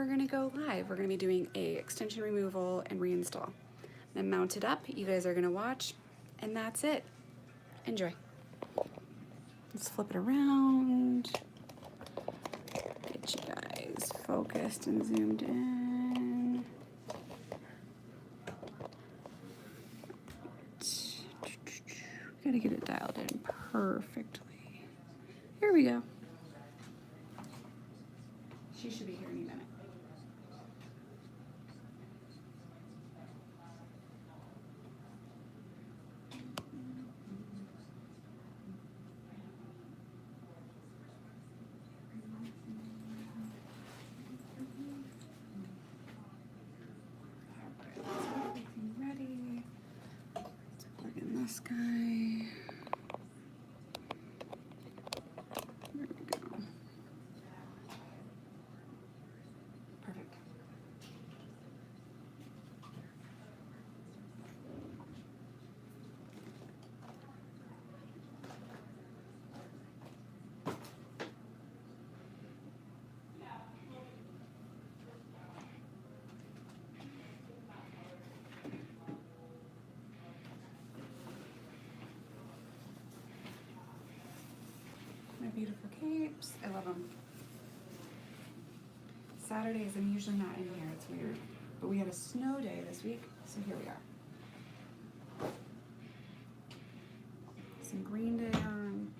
we're gonna go live. We're gonna be doing a extension removal and reinstall. I'm gonna mount it up, you guys are gonna watch, and that's it. Enjoy. Let's flip it around. Get you guys focused and zoomed in. Gotta get it dialed in perfectly. Here we go. She should be here any minute. Ready. Let's plug in this guy. There we go. Perfect. My beautiful capes. I love them. Saturdays, I'm usually not in here. It's weird. But we had a snow day this week, so here we are. Some Green Day on.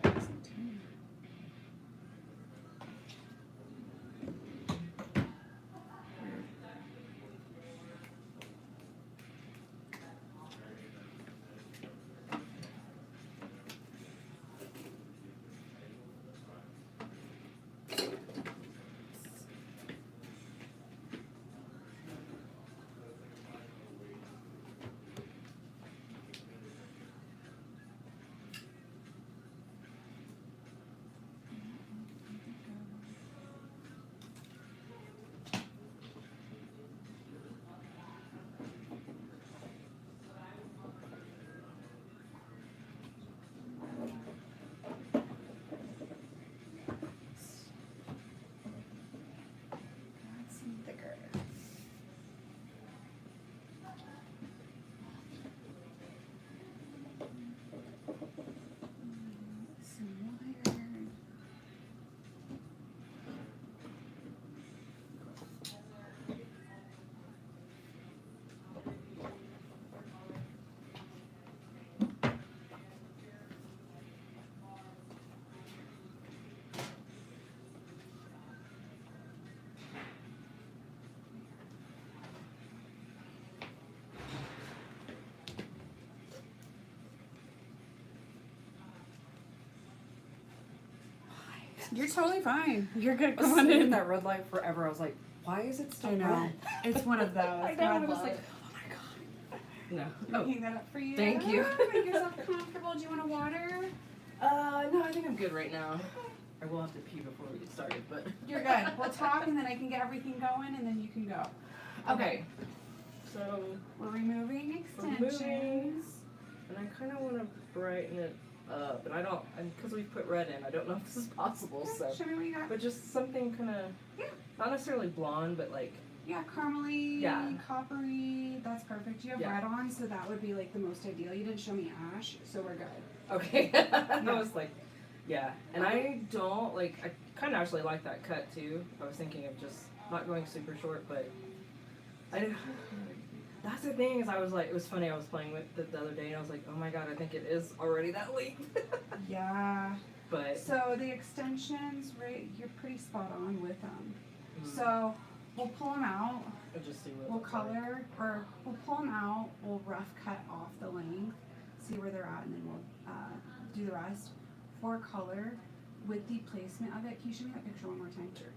Some tea. Weird. Add some thicker. Some wire. You're totally fine. You're good. I was Come on sitting in. at that red light forever. I was like, why is it still I know. red? It's one of those. I know. God I was love. like, oh my god. No. Let me hang that up for you. Thank you. Make yourself comfortable. Do you want a water? No, I think I'm good right now. I will have to pee before we get started, but. You're good. We'll talk and then I can get everything going and then you can go. Okay. So, We're removing we're extensions. moving, and I kind of want to brighten it up, and I don't, because we put red in, I don't know if this is possible, so. Show me what you got. But just something kind of, Yeah. not necessarily blonde, but like, Yeah, caramely, Yeah. coppery. That's perfect. You have Yeah. red on, so that would be like the most ideal. You didn't show me ash, so we're good. okay. I was like, yeah. And I don't, like, I kind of actually like that cut too. I was thinking of just not going super short, but that's the thing is I was like, it was funny, I was playing with it the other day and I was like, oh my god, I think it is already that length. Yeah. But. So the extensions, right, you're pretty spot on with them. So we'll pull them out. I'll just see what. We'll it looks like. color, or we'll pull them out, we'll rough cut off the length, see where they're at, and then we'll do the rest. For color, with the placement of it, can you show me that picture one more time? Sure.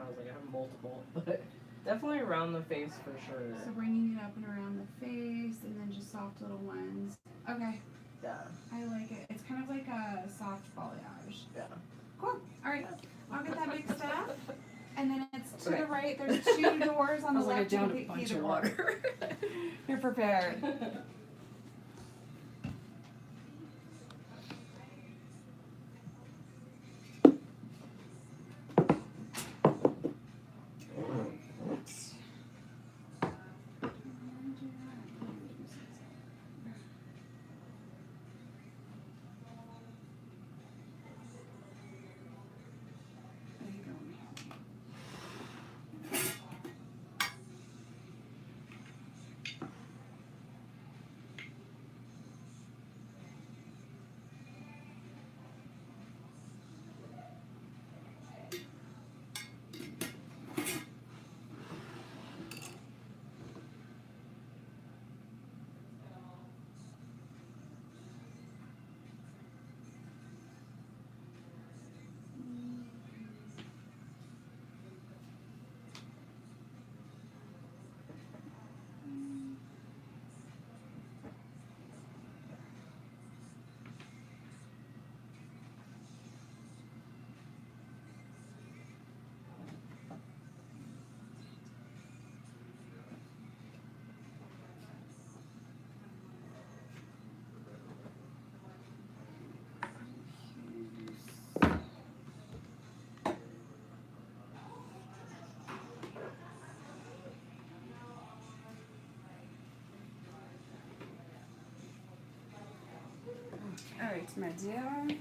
I was like, I have multiple, but definitely around the face for sure. So bringing it up and around the face, and then just soft little ones. Okay, Yeah. I like it. It's kind of like a soft balayage. Yeah. Cool. All right, I'll get that mixed up. And then it's to Okay. the right. There's 2 doors on I the was like, I left. You downed can a pick bunch either of one. water. You're prepared. Alright, my dear.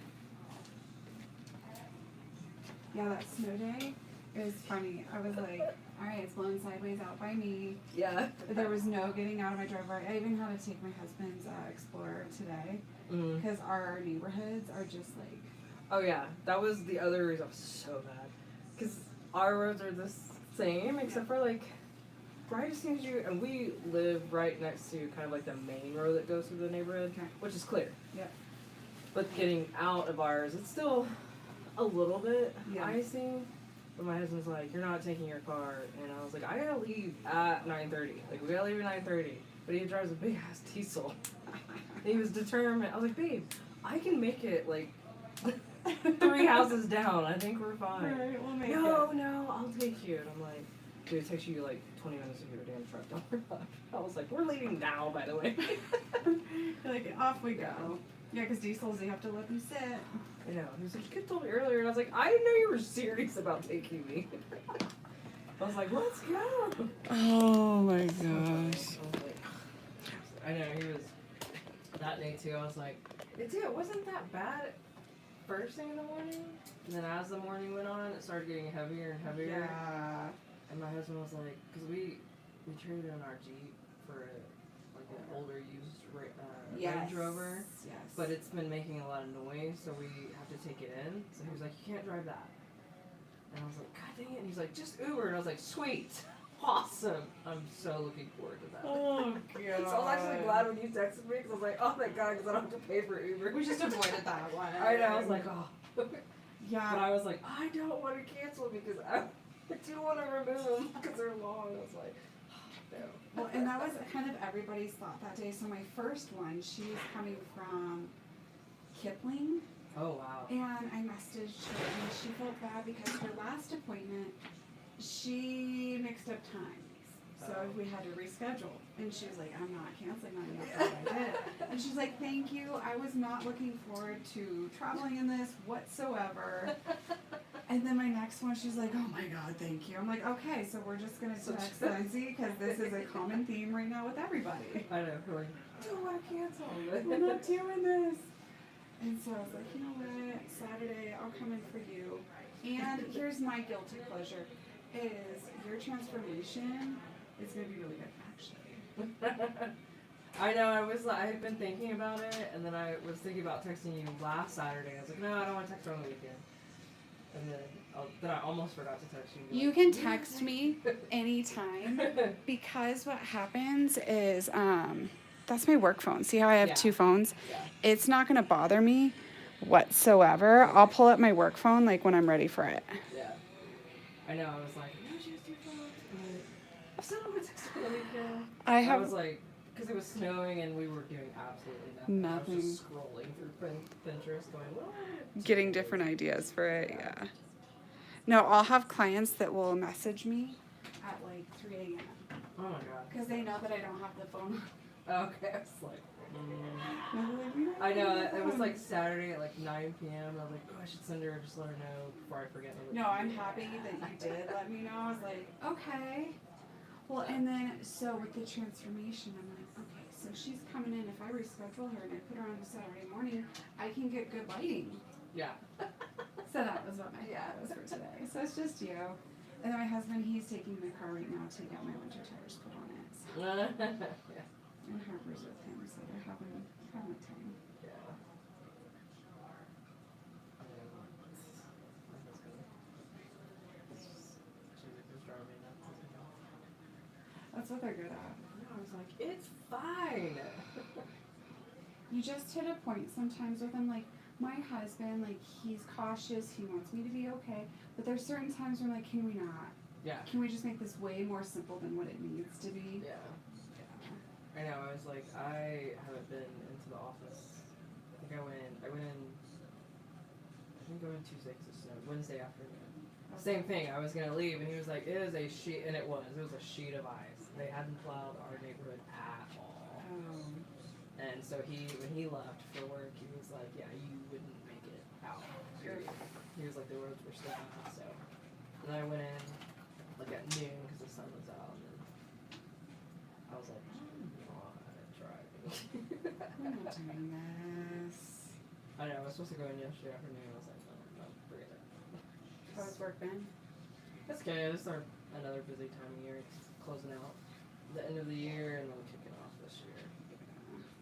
Yeah, that snow day, it was funny. I was like, alright, it's blowing sideways out by me. Yeah. But there was no getting out of my driveway. I even had to take my husband's Explorer today. Because our neighborhoods are just like... Oh yeah, that was the other reason I was so mad. Because our roads are the same, except for like, right as soon as you, and we live right next to kind of like the main road that goes through the neighborhood, which is clear. Yeah. But getting out of ours, it's still a little bit icy. But my husband's like, you're not taking your car. And I was like, I gotta leave at 9:30. Like, we gotta leave at 9:30. But he drives a big ass diesel. He was determined. I was like, babe, I can make it like 3 houses down. I think we're fine. Alright, we'll make it. No, I'll take you. And I'm like, dude, it takes you like 20 minutes to get a damn truck. Don't worry about it. I was like, we're leaving now, by the way. Like, off we go. Yeah, because diesels, you have to let them sit. I know. He was like, you could have told me earlier. And I was like, I didn't know you were serious about taking me. I was like, let's go. Oh my gosh. I know, he was, that day too, I was like, it wasn't that bad first thing in the morning. And then as the morning went on, it started getting heavier and heavier. Yeah. And my husband was like, because we traded in our Jeep for like an older used Range Rover. Yes. But it's been making a lot of noise, so we have to take it in. So he was like, you can't drive that. And I was like, God dang it. And he's like, just Uber. And I was like, sweet. Awesome. I'm so looking forward to that. Oh, God. So I was actually glad when you texted me because I was like, oh, thank God, because I don't have to pay for Uber. We just avoided that one. I know. I was like, oh. Yeah. But I was like, I don't want to cancel because I do want to remove them because they're long. I was like, oh, no. Well, and that was kind of everybody's thought that day. So my first one, she was coming from Kipling. Oh, wow. And I messaged her and she felt bad because her last appointment, she mixed up times. So we had to reschedule. And she was like, I'm not canceling on you after what I did. And she's like, thank you. I was not looking forward to traveling in this whatsoever. And then my next one, she's like, oh my God, thank you. I'm like, okay, so we're just going to text Lindsay because this is a common theme right now with everybody. I know. We're like, I don't want to cancel. We're not doing this. And so I was like, you know what, Saturday, I'll come in for you. And here's my guilty pleasure, is your transformation is going to be really good, actually. I know, I had been thinking about it, and then I was thinking about texting you last Saturday. I was like, no, I don't want to text her on the weekend. And then I almost forgot to text you. You can text me anytime, because what happens is, that's my work phone. See how I have 2 phones? Yeah. It's not going to bother me whatsoever. I'll pull up my work phone like when I'm ready for it. Yeah. I know, I was like, no, she has 2 phones. And I still don't want to text her on the weekend. I was like, because it was snowing and we were doing absolutely nothing. I was just scrolling through Pinterest going, what? Getting different ideas for it, yeah. No, I'll have clients that will message me at like 3 a.m. Oh my God. Because they know that I don't have the phone. Okay, I was like, I know, it was like Saturday at like 9 p.m. I was like, oh, I should send her, just let her know before I forget. No, I'm happy that you did let me know. I was like, okay. Well, and then, so with the transformation, I'm like, okay, so she's coming in. If I reschedule her and I put her on a Saturday morning, I can get good lighting. Yeah. So that was what my thought was for today. So it's just you. And then my husband, he's taking my car right now to get my winter tires put on it. So. Yeah. And Harper's with him, so they're having a time. Yeah. That's what they're good at. I was like, it's fine. You just hit a point sometimes with him, like, my husband, like, he's cautious, he wants me to be okay, but there's certain times where I'm like, can we not? Yeah. Can we just make this way more simple than what it needs to be? Yeah. I know, I was like, I haven't been into the office. I think I went in Tuesday because it snowed, Wednesday afternoon. Same thing, I was going to leave and he was like, it is a sheet, and it was a sheet of ice. They hadn't plowed our neighborhood at all. And so when he left for work, he was like, yeah, you wouldn't make it out. Period. He was like, the roads were still out, so. And then I went in, like at noon because the sun was out, and then I was like, I'm not driving. I'm not doing this. I know, I was supposed to go in yesterday afternoon. I was like, no, forget it. How's work been? It's okay. This is another busy time of year. It's closing out the end of the year and then kicking off this year.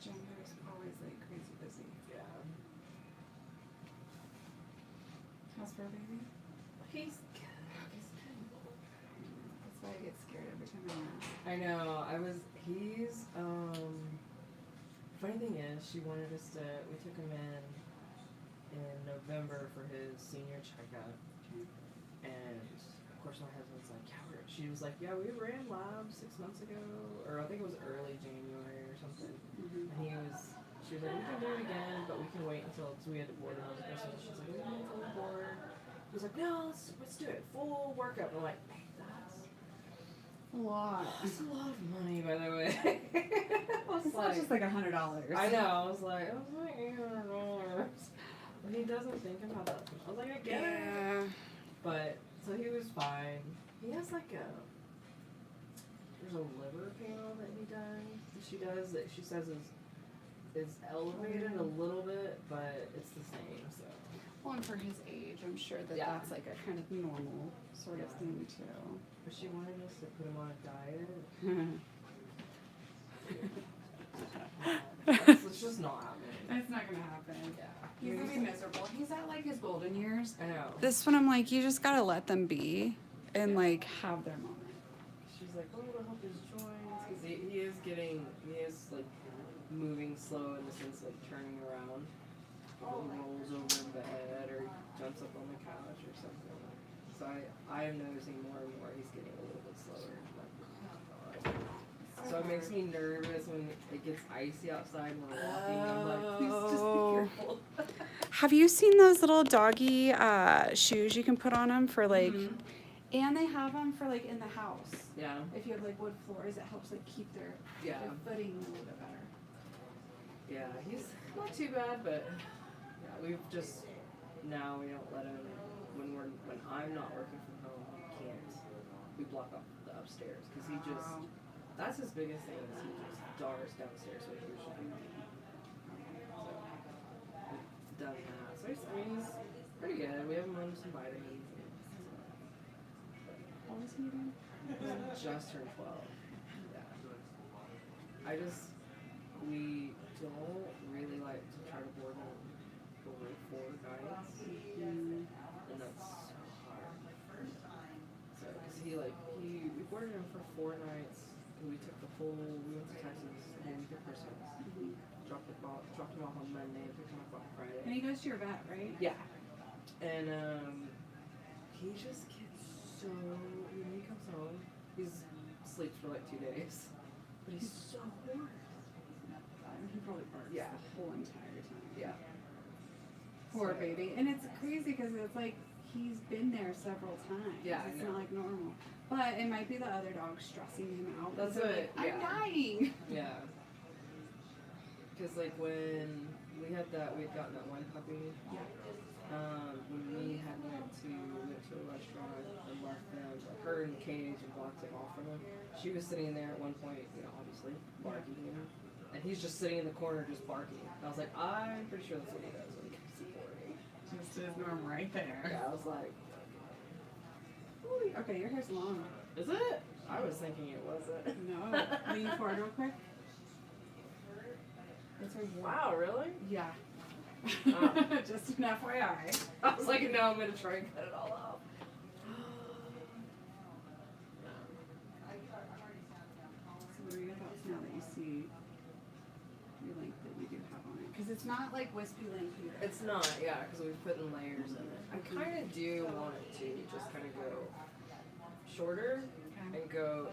January's always like crazy busy. Yeah. How's fur baby? He's good. He's good. That's why I get scared every time I ask. I know. He's funny thing is, we took him in November for his senior checkup. Okay. And of course my husband's like, she was like, yeah, we ran labs 6 months ago, or I think it was early January or something. Mm-hmm. And she was like, we can do it again, but we can wait until, so we had to board him. She's like, we can wait until we board. He was like, no, let's do it, full workup. I'm like, hey, that's A lot. That's a lot of money, by the way. It's not just like $100. I know. I was like $800. And he doesn't think about that. I was like, I get it. But so he was fine. He has like there's a liver panel that she does that she says is elevated a little bit, but it's the same. So. Well, and for his age, I'm sure that that's like a kind of normal sort of thing too. But she wanted us to put him on a diet. It's just not happening. It's not gonna happen. Yeah. He's gonna be miserable. He's at like his golden years. I know. This one, I'm like, you just gotta let them be and like have their moment. She's like, oh, it'll help his joints, because he is like moving slow in the sense of like turning around. He rolls over in bed or jumps up on the couch or something. So I am noticing more and more he's getting a little bit slower. So it makes me nervous when it gets icy outside when we're walking. I'm like, please just be careful. Have you seen those little doggy shoes you can put on them for like, and they have them for like in the house. Yeah. If you have like wood floors, it helps like keep their footing a little bit better. Yeah, he's not too bad, but yeah, we've just now we don't let him when I'm not working from home. He can't. We block off the upstairs because he just. That's his biggest thing is he just dars downstairs so he should be. So we've done that. So he's pretty good. We have him on some vitamins. How old is he again? He just turned 12. Yeah. We don't really like to try to board him over 4 nights. And that's so hard. So, cause we boarded him for 4 nights. We went to Texas the whole week of Christmas. Dropped him off on Monday, picked him up on Friday. And he goes to your vet, right? Yeah. And he just gets so, when he comes home, he sleeps for like 2 days. But he's so bored. He probably barks the whole entire time. Yeah. Poor baby. And it's crazy because it's like he's been there several times. Yeah, it's not like normal. But it might be the other dog stressing him out. That's it. Like, I'm dying. Yeah. Because like when we had gotten that one puppy. Yeah. When we went to a restaurant and left them, like her in the cage and blocked him off from him. She was sitting there at one point, obviously barking at him, and he's just sitting in the corner just barking. And I was like, I'm pretty sure that's what he does when he comes to boarding. Just his norm right there. Yeah, I was like. Okay, your hair's long. Is it? I was thinking it wasn't. No. Lean forward real quick. It's right here. Wow, really? Yeah. Just an FYI. I was like, no, I'm going to try and cut it all off. So what are your thoughts now that you see your length that you do have on it? Because it's not like wispy length either. It's not, yeah, because we've put in layers in it. I kind of do want it to just kind of go shorter and go.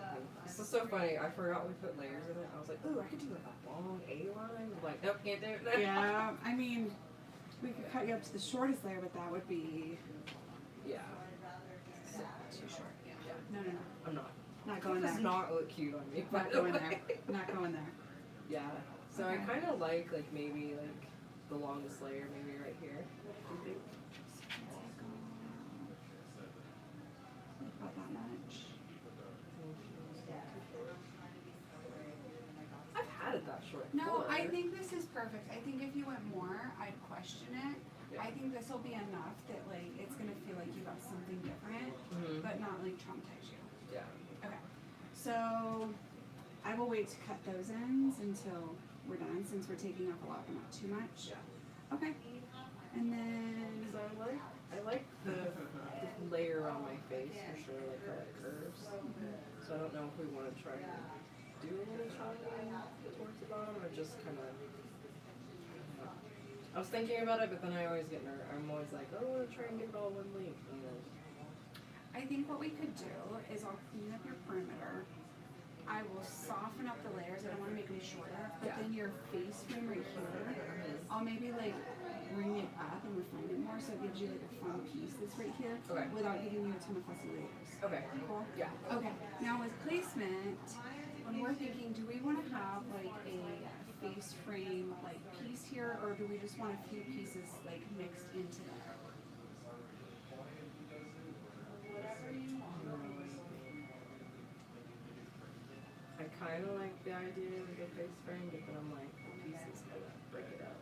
This is so funny. I forgot we put layers in it. I was like, ooh, I could do like a long A-line. I'm like, nope, can't do it. Yeah, I mean, we could cut you up to the shortest layer, but that would be too short. Yeah. No. I'm not. Not going It there. does not look cute on me. Not going there. Not going there. Yeah. So Okay. I kind of like maybe like the longest layer, maybe right here. About that much. I've had it that short. No, before. I think this is perfect. I think if you went more, I'd question question it. I think this will be enough that like it's gonna feel like you got something different, but not like traumatize you. Yeah. Okay. So I will wait to cut those ends until we're done, since we're taking off a lot but not too much. Yeah. Okay. And then So I like the layer on my face for sure, like how it curves. So I don't know if we want to try to do a little shadowing towards the bottom or just kind of. I was thinking about it, but then I always get nervous. I'm always like, oh, I want to try and get it all one length. And then, I think what we could do is I'll clean up your perimeter. I will soften up the layers. I don't want to make them shorter, but then your face frame right here, I'll maybe like bring it up and refine it more so it gives you like a fun piece that's right here without giving you a ton of fussy layers. Okay. Cool? Yeah. Okay. Now with placement, when we're thinking, do we want to have like a face frame like piece here, or do we just want a few pieces like mixed into there? I kind of like the idea of the face frame, but then I'm like, pieces kind of break it up.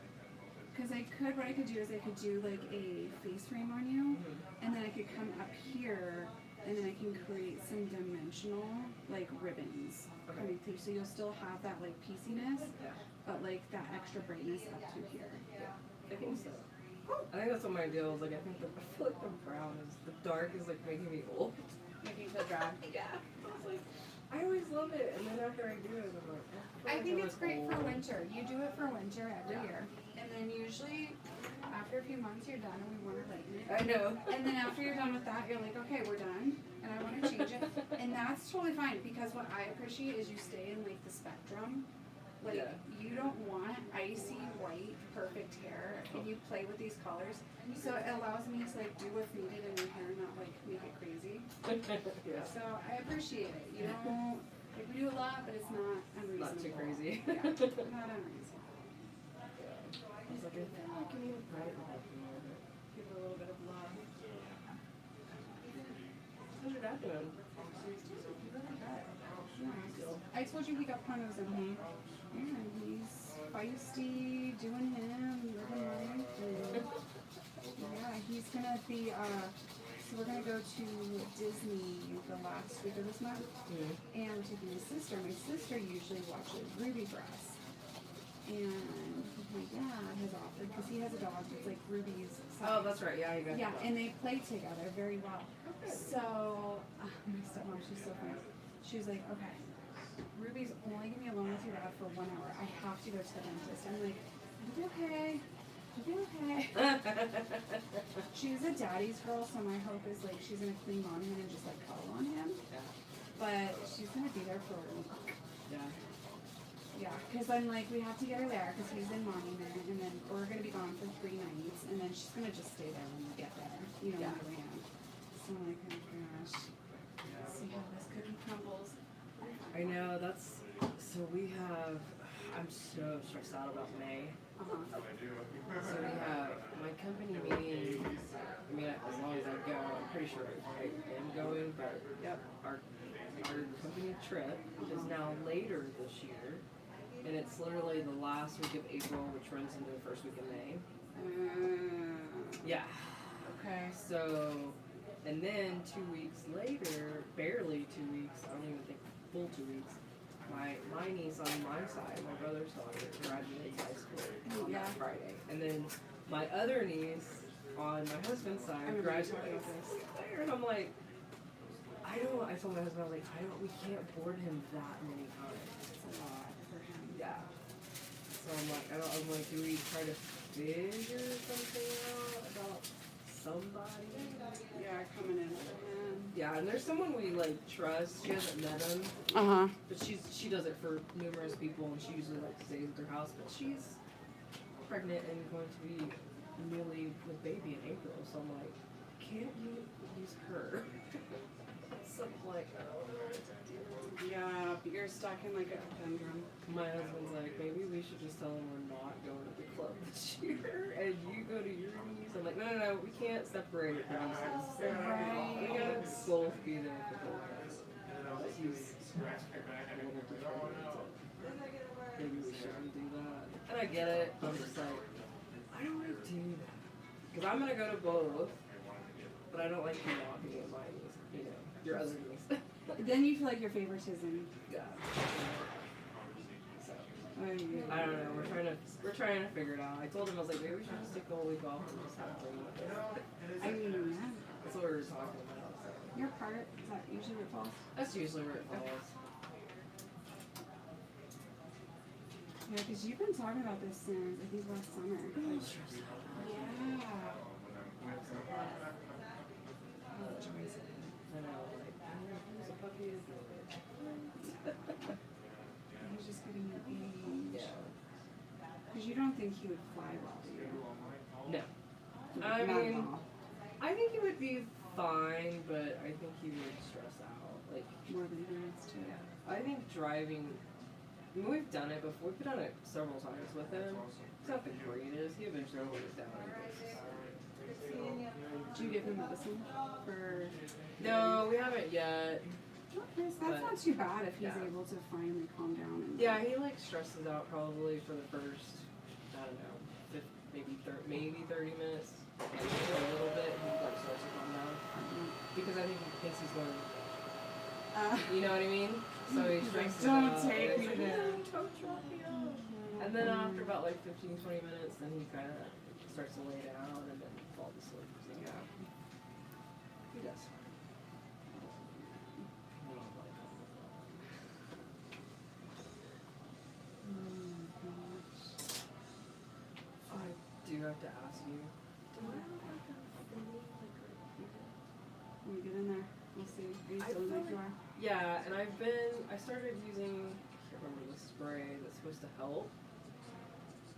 Because what I could do is I could do like a face frame on you, and then I could come up here, and then I can create some dimensional like ribbons coming through. So you'll still have that like pieciness, but like that extra brightness up to here. I think so. I think that's what my deal is. Like, I think I feel like the brown is, the dark is like making me old. Making you feel drab. Yeah. I was like, I always love it, and then after I do it, I'm like, I think it's great for winter. You do it for winter every year, and then usually after a few months you're done and we want to lighten it. I know. And then after you're done with that, you're like, okay, we're done, and I want to change it, and that's totally fine because what I appreciate is you stay in like the spectrum. Like you don't want icy white perfect hair, and you play with these colors, so it allows me to like do what's needed in your hair, not like make it crazy. So I appreciate it. You don't like, we do a lot, but it's not unreasonable. Not too crazy. Yeah, not unreasonable. I was like, I think I can even brighten it up a little bit. Give it a little bit of love. How's your dad doing? I told you he got promos in him. Yeah, he's feisty, doing him, living life. And yeah, he's gonna be, so we're gonna go to Disney the last week of this month. And we're taking my sister. My sister usually watches Ruby Breast. And my dad has offered, because he has a dog that's like Ruby's size. Oh, that's right. Yeah, you got. Yeah, and they play together very well. So, my stepmom, she's so funny. She was like, okay, Ruby's only gonna be alone with your dad for 1 hour. I have to go to the dentist. I'm like, you'll be okay. You'll be okay. She's a daddy's girl, so my hope is like she's gonna cling on him and just like cuddle on him. Yeah. But she's gonna be there for a week. Yeah. Yeah, because I'm like, we have to get her there because he's in monument, and then we're gonna be gone for 3 nights, and then she's gonna just stay there when we get there. You know, when we land. So I'm like, oh gosh. See how this cookie crumbles. I know, that's, so we have, I'm so stressed out about May. So we have my company meetings, I mean, as long as I go, I'm pretty sure I am going, but our company trip is now later this year, and it's literally the last week of April, which runs into the first week of May. Yeah. Okay. So, and then 2 weeks later, barely 2 weeks, I don't even think full 2 weeks, my niece on my side, my brother's daughter, graduates high school on that Friday. And then my other niece on my husband's side graduates later. And I'm like, I told my husband, I was like, we can't board him that many times. It's a lot for him. Yeah. So I'm like, do we try to figure something out about somebody? Yeah, coming in for him. Yeah, and there's someone we like trust. She hasn't met him, but she does it for numerous people, and she usually like stays at their house. But she's pregnant and going to be newly with baby in April, so I'm like, can't you use her? So I'm like, Yeah, but you're stuck in like a conundrum. my husband's like, maybe we should just tell him we're not going to the club this year, and you go to your niece. I'm like, no, we can't separate it. Right. We gotta both be there for both of us. He's a little determined, so maybe we shouldn't do that. And I get it. I'm just like, I I don't want to do that. Because I'm going to go to both, but I don't like you walking in my knees, you know, your other knees. Then you feel like your favoritism. Yeah. So, Oh, yeah. I don't know. We're trying to figure it out. I told him, I was like, maybe we should just take the whole week off and just have fun with it. I mean, yeah. That's what we were talking about. So. Your part, is that usually where it falls? That's usually where it falls. Yeah, because you've been talking about this since, I think, last summer. Yeah. I know, like, who's a puppy is He's just getting an age. Yeah. Because you don't think he would fly well, do you? No. Not I at mean, all. I think he would be fine, but I think he would stress out. Like, More than yours, too. I think driving, I mean, we've done it before. We've done it several times with him. It's not the greatest. He eventually wears down and goes. Do you give him medicine for... No, we haven't yet. Okay, so that's not too bad if he's Yeah. able to finally calm down. And Yeah, he like stresses out probably for the first, I don't know, maybe 30 minutes. Like, a little bit, he like starts to calm down. Because I think he thinks he's going, you know what I mean? So he He's like, stresses "Don't out. take and me he's there." like, "No, don't drop me off." And then after about like 15, 20 minutes, then he kind of starts to lay down and then falls asleep. So yeah, he does. I do have to ask you. When we get in there, we'll see. Are you I still in feel like you are? Yeah, and I started using, I can't remember the spray that's supposed to help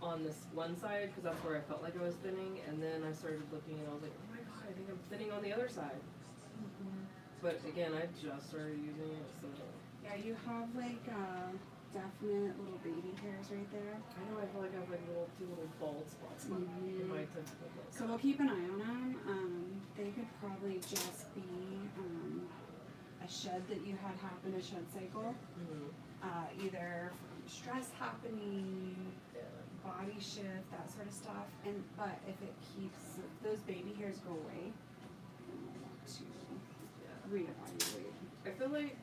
on this one side because that's where I felt like I was thinning, and then I started looking and I was like, oh my god, I think I'm thinning on the other side. But again, I just started using it, so. Yeah, you have like definite little baby hairs right there. I know, I feel like I have like two little bald spots in my temple. So we'll keep an eye on them. They could probably just be a shed that you had happen, a shed cycle. Either from stress happening, body shift, that sort of stuff. But if those baby hairs go away, then we'll want to reevaluate. I feel like,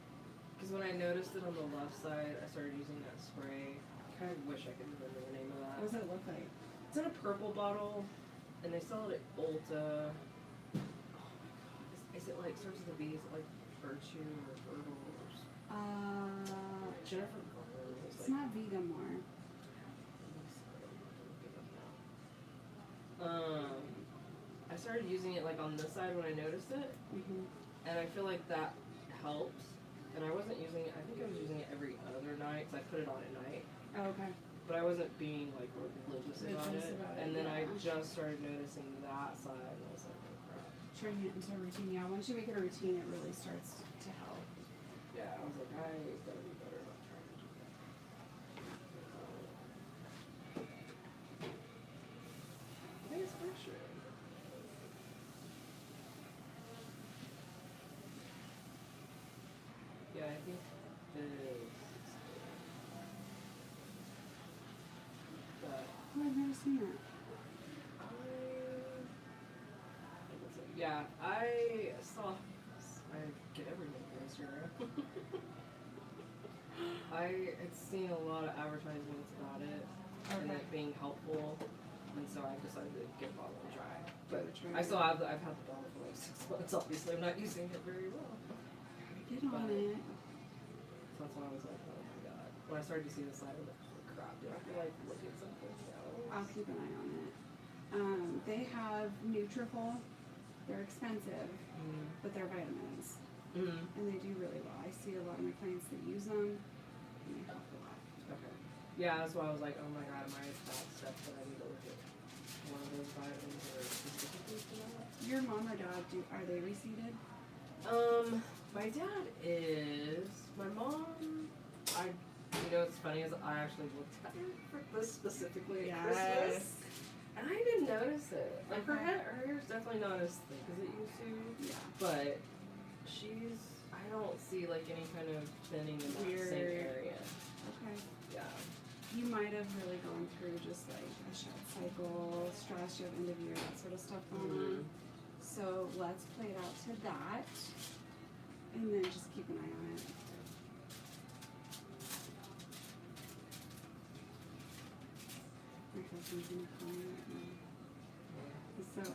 because when I noticed it on the left side, I started using that spray. I kind of wish I could remember the name of that. What does it look like? It's in a purple bottle, and they sell it at Ulta. Oh my god. Is it like, starts with a B, is it like Virtue or Herbal or Jennifer Garner was It's like, not vegan more. I started using it like on this side when I noticed it, and I feel like that helps. And I wasn't using it, I think I was using it every other night, because I put it on at night. Oh, okay. But I wasn't being like religious about it. And then I yeah. just started noticing that side, and I was like, oh crap. Turning it into a routine. Yeah, once you make it a routine, it really starts to help. Yeah, I was like, I gotta be better about trying to do that. I think it's frustrating. Yeah, I think it is. But Oh, I've never seen that. yeah, I saw. I get everything from Instagram. I had seen a lot of advertisements about it and it being helpful, and so I decided to give a bottle a try. But I still have I've had the bottle for like 6 months. Obviously, I'm not using it very well. Get on it. So that's why I was like, oh my god. When I started to see the side, I was like, oh crap, do I have to like look at something else? I'll keep an eye on it. They have Nutrafol. They're expensive, but they're vitamins, and they do really well. I see a lot of my clients that use them, and they help a lot. Okay. Yeah, that's why I was like, oh my god, am I that step that I need to look at one of those vitamins or specifically for that? Your mom or dad, are they reseeded? My dad is. My mom, you know what's funny is I actually looked at her for this specifically at Christmas. And I didn't notice it. Like her hair's definitely not as thick as it used to. Yeah. But I don't see like any kind of thinning in that same area. Okay. Yeah. you might have really gone through just like a shed cycle, stress, you have end of year, that sort of stuff going on. So let's play it out to that, and then just keep an eye on it. My husband's in the corner right now. So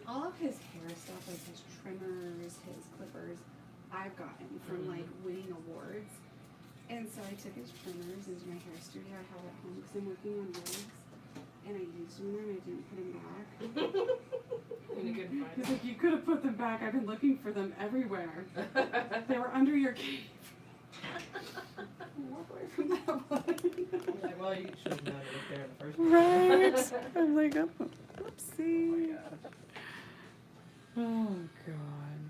all of his hair stuff, like his trimmers, his clippers, I've gotten from like winning awards. And so I took his trimmers into my hair studio. I have at home because I'm working on wigs. And I used them there and I didn't put them back. And you couldn't find He's them. like, you could have put them back. I've been looking for them everywhere. They were under your cave. Walk away from that one. You're like, well, you should have known it was there in the first place. Right. I'm like, oh, oopsie. Oh, God.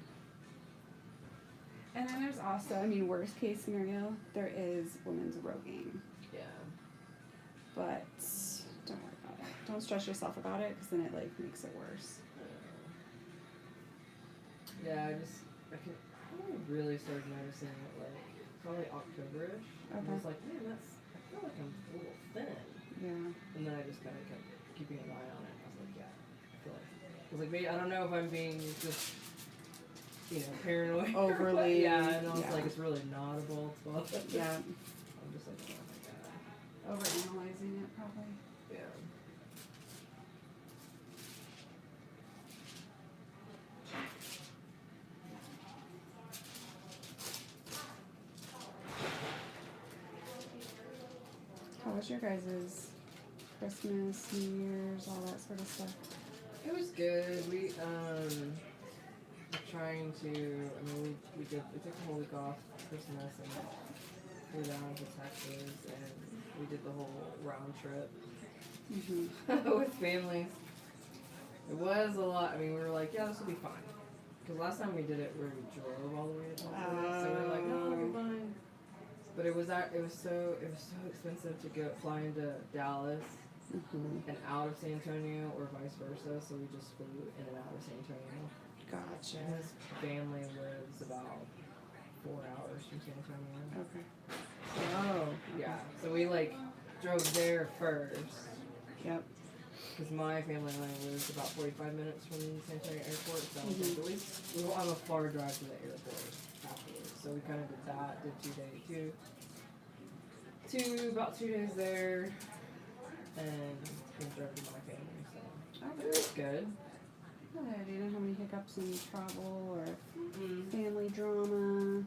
And then there's also, I mean, worst case scenario, there is women's rogaine. Yeah. But don't worry about it. Don't stress yourself about it because then it like makes it worse. Yeah, I only really started noticing it like probably October-ish. And I was like, man, I feel like I'm a little thin. Yeah. And then I just kind of kept keeping an eye on it. I was like, yeah, I was like, maybe, I don't know if I'm being just, paranoid. Overly. Yeah, and I was like, it's really not a bald spot. Yeah. I'm just like, oh my god. Overanalyzing it probably. Yeah. How was your guys' Christmas, New Year's, all that sort of stuff? It was good. We were trying to. We took the whole week off Christmas and flew down to Texas and we did the whole round trip with families. It was a lot. We were like, yeah, this will be fine. Because last time we did it, we drove all the way to Texas, so we were like, no, it'll be fine. But it was so expensive to fly into Dallas. And out of San Antonio or vice versa, so we just flew in and out of San Antonio. Gotcha. And his family lives about 4 hours from San Antonio. Okay. Oh. Yeah, so we drove there first. Yep. Because my family only lives about 45 minutes from San Antonio Airport, so I was like, at least we'll have a far drive to the airport afterwards. So we kind of did that, did about 2 days there. And we drove to my family, so it was good. Good. You didn't have any hiccups in travel or family drama?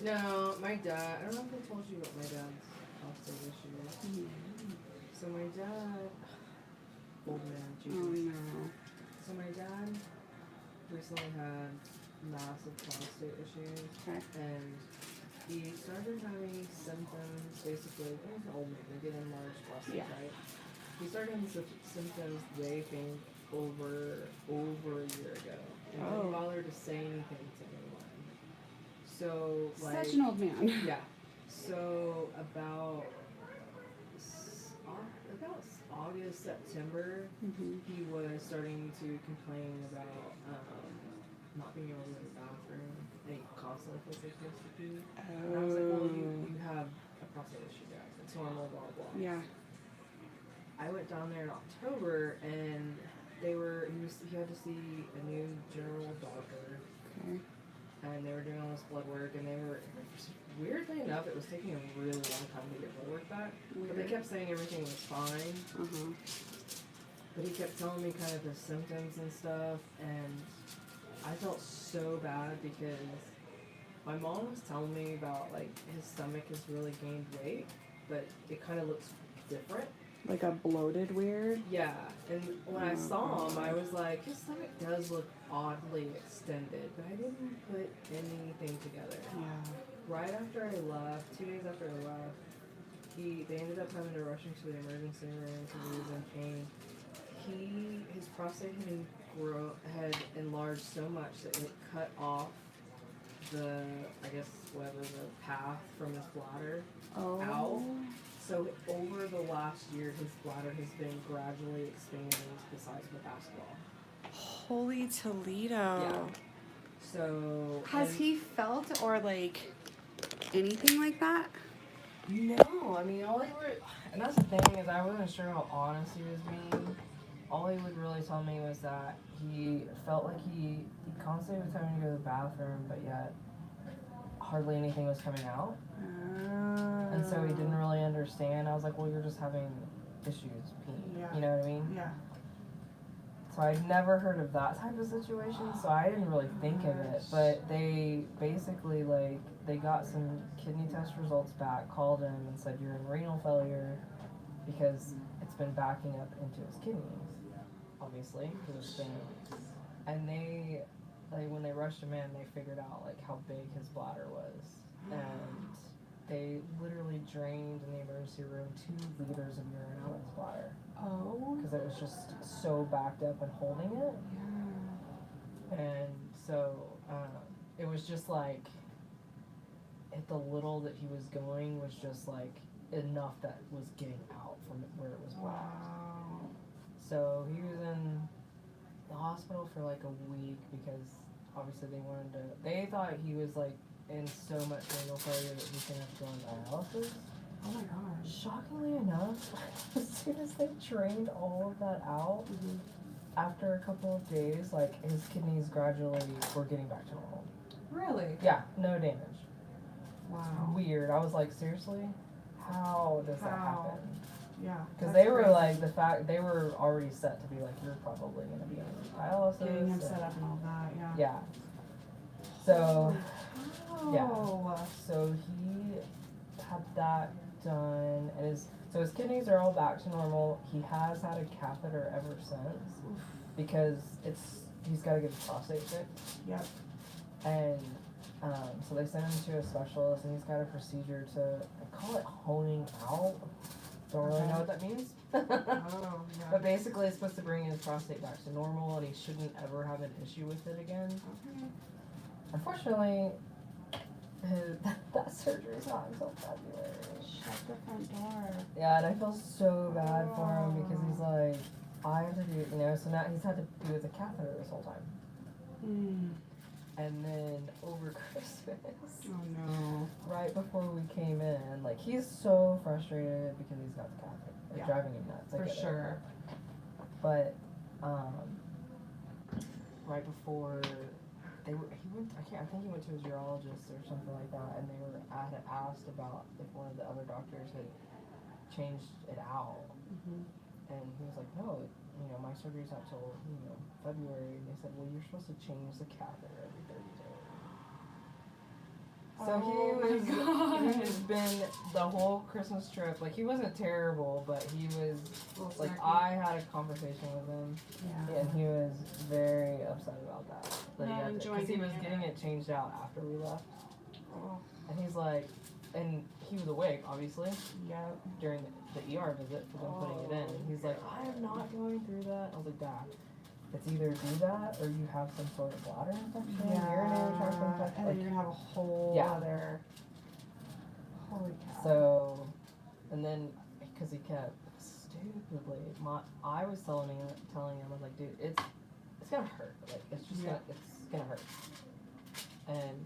No, my dad, I don't know if I told you about my dad's prostate issue. So my dad, old man, Jesus. Oh no. So my dad recently had massive prostate issues. Okay. And he started having symptoms, basically, he was an old man, they get enlarged prostate, right? He started having symptoms, they think, over a year ago. And didn't bother to say anything to anyone. So, Such an old man. Yeah. So, about August, September, he was starting to complain about not being able to go to the bathroom. And he constantly feels like he has to pee. And I was like, well, you have a prostate issue, guys. It's normal, blah, blah. Yeah. I went down there in October, and he had to see a new general doctor. Okay. And they were doing all this blood work, and weirdly enough, it was taking a really long time to get blood work back. But they kept saying everything was fine. But he kept telling me kind of the symptoms and stuff, and I felt so bad because my mom was telling me about, his stomach has really gained weight, but it kind of looks different. Like a bloated weird? Yeah, and when I saw him, I was like, his stomach does look oddly extended, but I didn't put anything together. Yeah. Right after I left, 2 days after I left, they ended up having to rush him to the emergency room because he was in pain. His prostate had enlarged so much that it cut off the path from his bladder out. So over the last year, his bladder has been gradually expanding to the size of a basketball. Holy Toledo. Yeah. So Has he felt or anything like that? No, I mean, all he would, and that's the thing is I wasn't sure how honest he was being. All he would really tell me was that he felt like he constantly was having to go to the bathroom, but yet hardly anything was coming out. And so he didn't really understand. I was like, well, you're just having issues peeing. Yeah. You know what I mean? Yeah. So I'd never heard of that type of situation, so I didn't really think of it. But they basically, like, they got some kidney test results back, called him and said, you're in renal failure because it's been backing up into his kidneys, obviously, because it's been, and they, like, when they rushed him in, they figured out, like, how big his bladder was. And they literally drained in the emergency room 2 liters of urine out of his bladder. Oh. Because it was just so backed up and holding it. Yeah. And so it was just like, the little that he was going was just like enough that was getting out from where it was blocked. Wow. So he was in the hospital for like a week because obviously they thought he was like in so much renal failure that he was going to have to go on dialysis. Oh my gosh. Shockingly enough, as soon as they drained all of that out, after a couple of days, like, his kidneys gradually were getting back to normal. Really? Yeah, no damage. Wow. Weird. I was like, seriously? How does that happen? Yeah. Because that's they were crazy. like, they were already set to be like, you're probably going to be on dialysis. Getting him set up and all that, yeah. Yeah. So, Oh. yeah. So he had that done, and his kidneys are all back to normal. He has had a catheter ever since because he's got to get his prostate fixed. Yep. And so they sent him to a specialist, and he's got a procedure to, I call it honing out. Don't really know what that means. Oh, yeah. But basically, it's supposed to bring his prostate back to normal, and he shouldn't ever have an issue with it again. Okay. Unfortunately, that surgery's not until February. Shut the front door. Yeah, and I feel so bad for him because he's like, I have to do, so now he's had to be with a catheter this whole time. Mm. And then over Christmas, Oh no. right before we came in, like, he's so frustrated because he's got the catheter. It's Yeah. driving him nuts. I For get it. sure. But, right before I think he went to his urologist or something like that, and they had asked about if one of the other doctors had changed it out. And he was like, no, my surgery's not till, February. And they said, well, you're supposed to change the catheter every 30 days. So he's been the whole Christmas trip, like, he wasn't terrible, but he was, like, I had a conversation with him, Yeah. and he was very upset about that. Not enjoying Because he was it. getting it changed out after we left. Oh. And he's like, and he was awake, obviously, Yep. during the ER visit for them putting it in. And he's like, I am not going through that. I was like, Dad, it's either do that or you have some sort of bladder infection, urinary tract infection. And then you're gonna have a whole other. Holy cow. So, and then because he kept stupidly, I was telling him, I was like, dude, it's gonna hurt. Like, it's just gonna hurt. And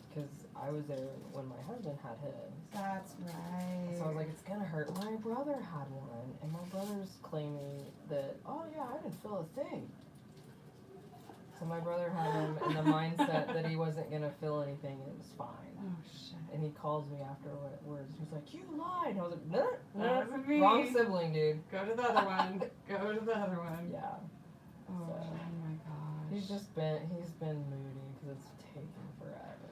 because I was there when my husband had his. That's right. So I was like, it's gonna hurt. My brother had one, and my brother's claiming that, oh yeah, I didn't feel a thing. So my brother had him in the mindset that he wasn't gonna feel anything and it was fine. Oh shit. And he calls me afterwards. He's like, you lied. And I was like, no, That wasn't me. wrong sibling, dude. Go to the other one. Go to the other one. Yeah. Oh So, my gosh. he's been moody because it's taken forever.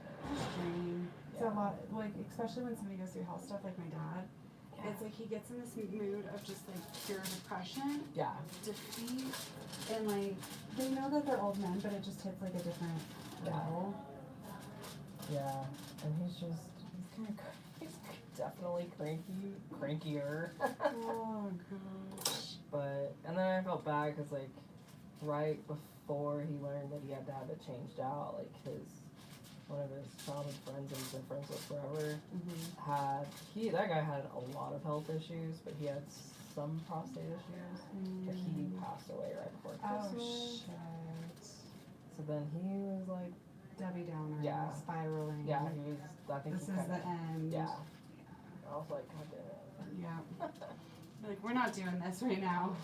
Strange. It's a lot, like, especially when somebody goes through health stuff, like my dad. Yeah. It's like he gets in this mood of just like pure depression, Yeah. defeat, and like they know that they're old men, but it just hits like a different level. Yeah. And he's definitely crankier. Oh gosh. But, and then I felt bad because, like, right before he learned that he had to have it changed out, like, one of his childhood friends that he's been friends with forever that guy had a lot of health issues, but he had some prostate issues. But he passed away right before Christmas. Oh shit. So then he was like, Debbie Downer. Yeah. Spiraling. yeah, he was, I think This he is kinda, the end. yeah. I was like, God damn it. Yeah. Like, we're not doing this right now.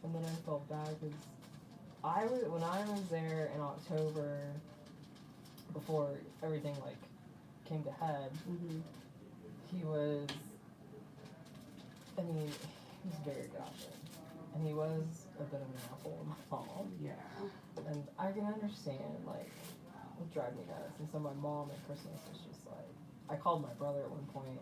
And then I felt bad because when I was there in October, before everything like came to head, Mm-hmm. he was very good option. And he was a bit of an apple in my mom. Yeah. And I can understand, like, it would drive me nuts. And so my mom at Christmas was just like, I called my brother at one point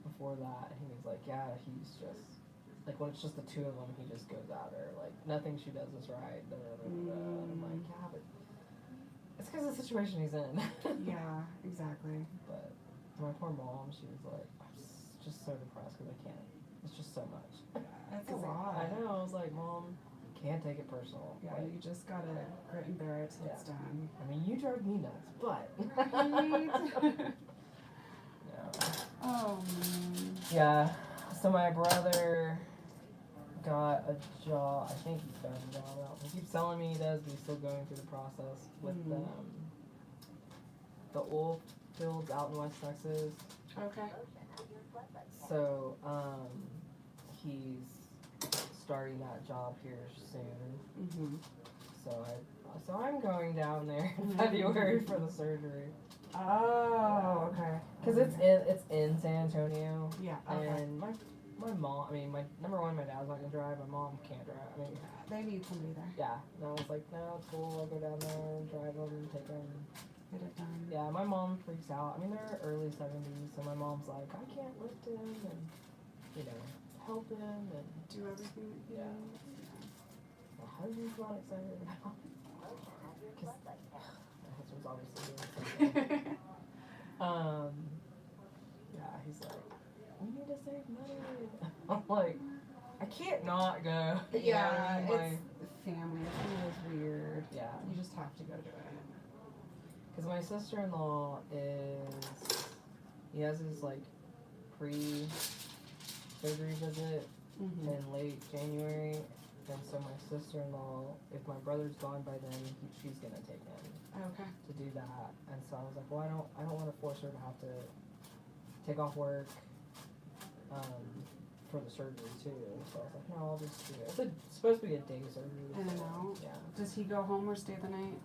before that, and he was like, yeah, he's just, like, when it's just the two of them, he just goes at her. Like, nothing she does is right. Da, da, da, da, da. And I'm like, yeah, but it's because of the situation he's in. Yeah, exactly. But my poor mom, she was like, I'm just so depressed because I can't. It's just so much. That's a lot. I know. I was like, Mom, can't take it personal. Yeah, Like, you just gotta grit and bear it till it's done. I mean, you drive me nuts, but. Right? No. Oh, man. Yeah. So my brother got a job. I think he found a job out. He keeps telling me he does, but he's still going through the process with the oil fields out in West Texas. Okay. So he's starting that job here soon. Mm-hmm. So I'm going down there in February for the surgery. Oh, okay. Cause it's in San Antonio. Yeah. Okay. And my mom. I mean, my number one, my dad's not gonna drive. My mom can't drive. I mean, They need somebody there. yeah. And I was like, no, it's cool. I'll go down there and drive them and take them. Get it done. Yeah, my mom freaks out. I mean, they're early 70s, so my mom's like, I can't lift him and, help him and Do everything that you Yeah. need. my husband's not excited about it. Because my husband's obviously doing something. Yeah, he's like, we need to save money. I'm like, I can't not go. Yeah, You know, like, it's family. It's one of those weird. yeah. You just have to go do it. Because my sister-in-law he has his like pre-surgery visit in late January, and so my sister-in-law, if my brother's gone by then, she's gonna take him Okay. to do that. And so I was like, well, I don't want to force her to have to take off work for the surgery too. So I was like, no, I'll just do it. It's supposed to be a day surgery. In and so, out? Yeah. Does he go home or stay the night?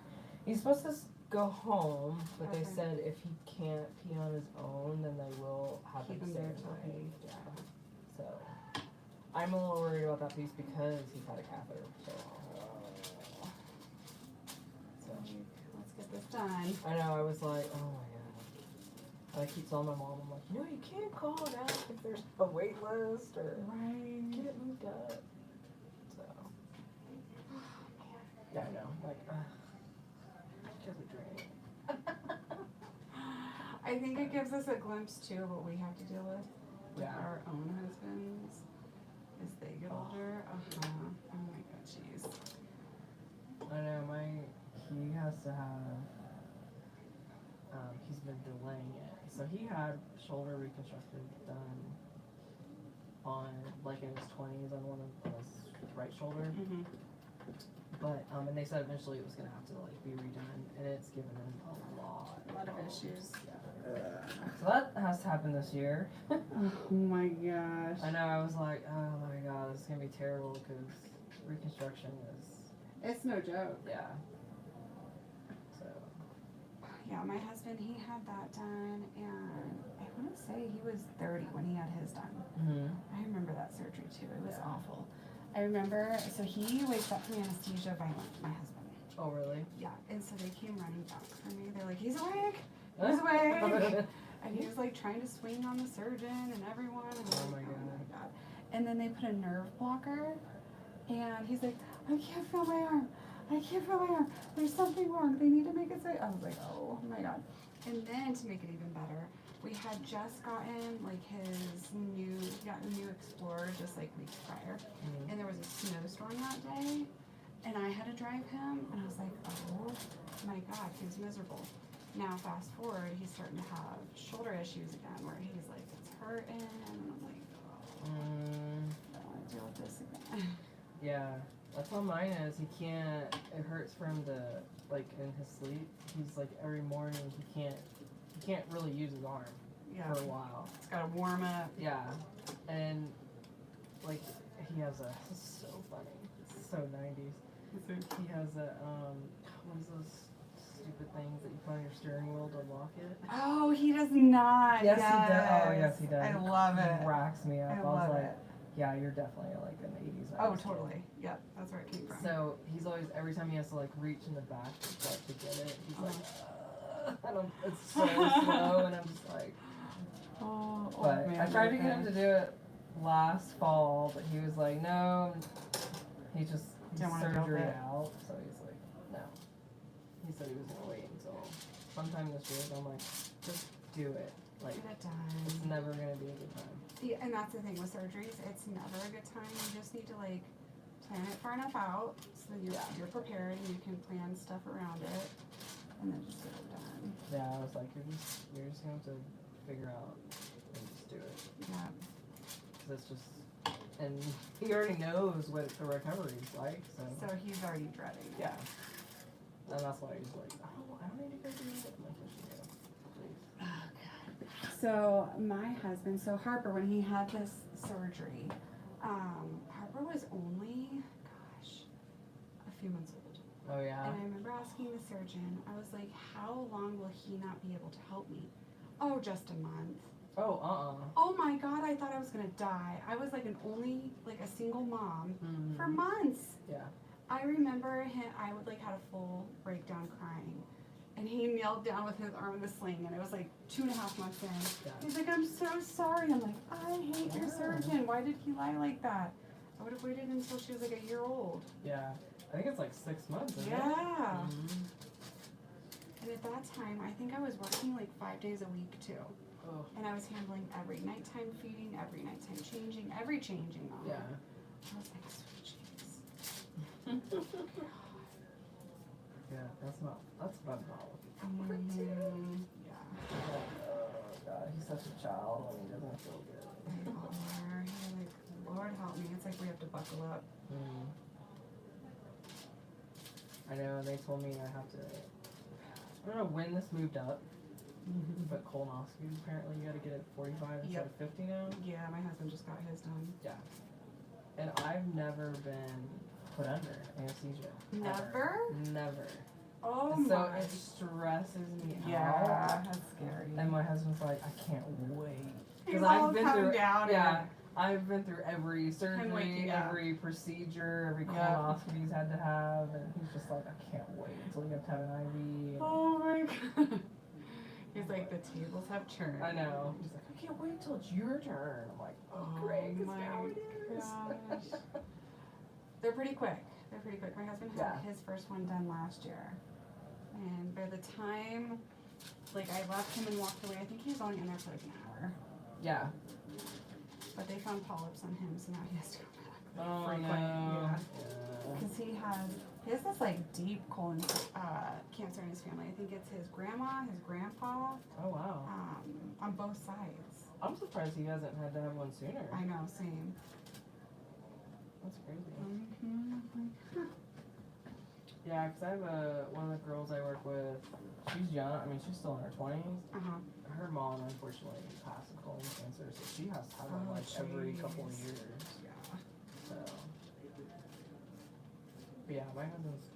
He's supposed to go home, but they Okay. said if he can't pee on his own, then they will have Keep him him stay there the till night. he- Yeah. So I'm a little worried about that piece because he's had a catheter for so long. So Let's get this done. I know, I was like, oh my god. I keep telling my mom, I'm like, you can't call and ask if there's a wait list or Right. get it moved up. So yeah, I know. Like, just a dream. I think it gives us a glimpse too of what we have to deal with Yeah. our own husbands as they get older. Oh my god, jeez. I know, he has to have, he's been delaying it. So he had shoulder reconstructed done on, like in his 20s on his right shoulder. Mm-hmm. But, and they said eventually it was gonna have to like be redone, and it's given him a lot of problems. issues. Yeah. So that has to happen this year. Oh my gosh. I know, I was like, oh my god, this is gonna be terrible because reconstruction is, It's no joke. yeah. So, Yeah, my husband, he had that done, and I want to say he was 30 when he had his done. I remember that surgery too. It was Yeah. awful. I remember, so he wakes up from anesthesia violent, my husband. oh really? Yeah, and so they came running back for me. They're like, he's awake! He's awake! And he was like trying to swing on the surgeon and everyone. And Oh I'm my like, God. And then they put a nerve blocker, and he's like, I can't feel my arm. I can't feel my arm. There's something wrong. They need to make it so. I was like, oh my god. And then to make it even better, we had just gotten like he got a new Explorer just like weeks prior, and there was a snowstorm that day, and I had to drive him, and I was like, oh my god, he was miserable. Now fast forward, he's starting to have shoulder issues again, where he's like, it's hurting, and I'm like, oh, I don't want to deal with this again. Yeah, that's how mine is. He can't, it hurts for him to, like, in his sleep. He's like, every morning he can't really use his arm. Yeah. for a while. It's got to warm up. Yeah, and like he has a it's so funny. It's so 90s. He has a what is those stupid things that you put on your steering wheel to lock it? Oh, he does not. Yes, he does. Oh, yes, he does. I love it. It racks me up. I I was love like, it. yeah, you're definitely like an 80s. Oh, 90s kid. totally. Yep, that's where it came from. So he's always every time he has to like reach in the back to get it, he's like, it's so slow, and I'm just like. Oh, But man, I tried to get him to do it last fall, but he was like, no. He just Didn't wanna build surgery it. out, so he's like, no. He said he was gonna wait until sometime this year. So I'm like, just do it. Like, Get it it's done. never gonna be a good time. See, and that's the thing with surgeries. It's never a good time. You just need to like plan it far enough out so that you're prepared and you can plan stuff around it, and then just get it done. Yeah, I was like, you're just gonna have to figure out and just do it. Yeah. 'Cause it's just, and he already knows what the recovery is like, so. So he's already dreading it. Yeah. And that's why he's like, oh, I don't need to go do it. I'm like, yes, you do. Please. So my husband, so Harper, when he had this surgery, Harper was only, gosh, a few months old. Oh, yeah? And I remember asking the surgeon, I was like, how long will he not be able to help me? Oh, just a month. Oh, Oh my God, I thought I was gonna die. I was like a single mom for months. Yeah. I remember I would like had a full breakdown crying. And he knelt down with his arm in the sling, and it was like 2.5 months in. Yeah. He's like, I'm so sorry. I'm like, I hate your Yeah. surgeon. Why did he lie like that? I would have waited until she was like a year old. Yeah. I think it's like 6 months, isn't it? Yeah. Mhm. And at that time, I think I was working like 5 days a week too. Oh. And I was handling every nighttime feeding, every nighttime changing, every changing on Yeah. her. I was like, sweet Jesus. Yeah, that's what I'm not looking forward to. Yeah. Like, oh, God, he's such a child when he doesn't feel good. They are. You're like, Lord help me. It's like we have to buckle up. I know, and they told me I have to, I don't know when this moved up, but colonoscopies, apparently you gotta get it 45 instead of 50 now. Yeah, my husband just got his done. Yeah. And I've never been put under anesthesia. Never? Never. Oh And so my. it stresses me Yeah, out. that's scary. And my husband's like, I can't wait. He's I've all been come through, down. yeah, I've been through every surgery, waking up. every procedure, every Yep. colonoscopy he's had to have, and he's just like, I can't wait until you have to have an IV. Oh my God. He's like, the tables have turned. I know. He's like, I can't wait till it's your turn. I'm like, oh, great, 'cause now it is. gosh. They're pretty quick. They're pretty quick. My husband had Yeah. his first one done last year. And by the time, like, I left him and walked away, I think he was only in there for like an hour. Yeah. But they found polyps on him, so now he has to go back. Oh, frequent, no. yeah. Because he has this like deep colon cancer in his family. I think it's his grandma, his grandpa, Oh, wow. on both sides. I'm surprised he hasn't had to have one sooner. I know, same. That's crazy. Mm-hmm. Yeah, because I have one of the girls I work with, she's young, I mean, she's still in her 20s. Uh-huh. Her mom, unfortunately, passed of colon cancer, so she has to have one Oh, like every couple of jeez. years. Yeah. So, but yeah, my husband's,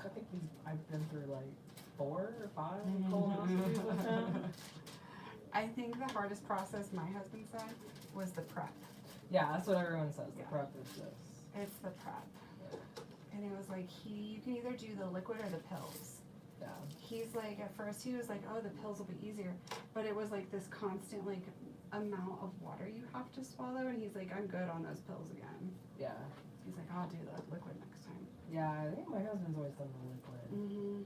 I think I've been through like 4 or 5 colonoscopies with him. I think the hardest process my husband said was the prep. Yeah, that's what everyone says. The Yeah. prep is this. It's the prep. And it was like you can either do the liquid or the pills. Yeah. He's like, at first he was like, oh, the pills will be easier. But it was like this constant like amount of water you have to swallow. And he's like, I'm good on those pills again. Yeah. He's like, I'll do the liquid next time. Yeah, I think my husband's always done the liquid. Mm-hmm.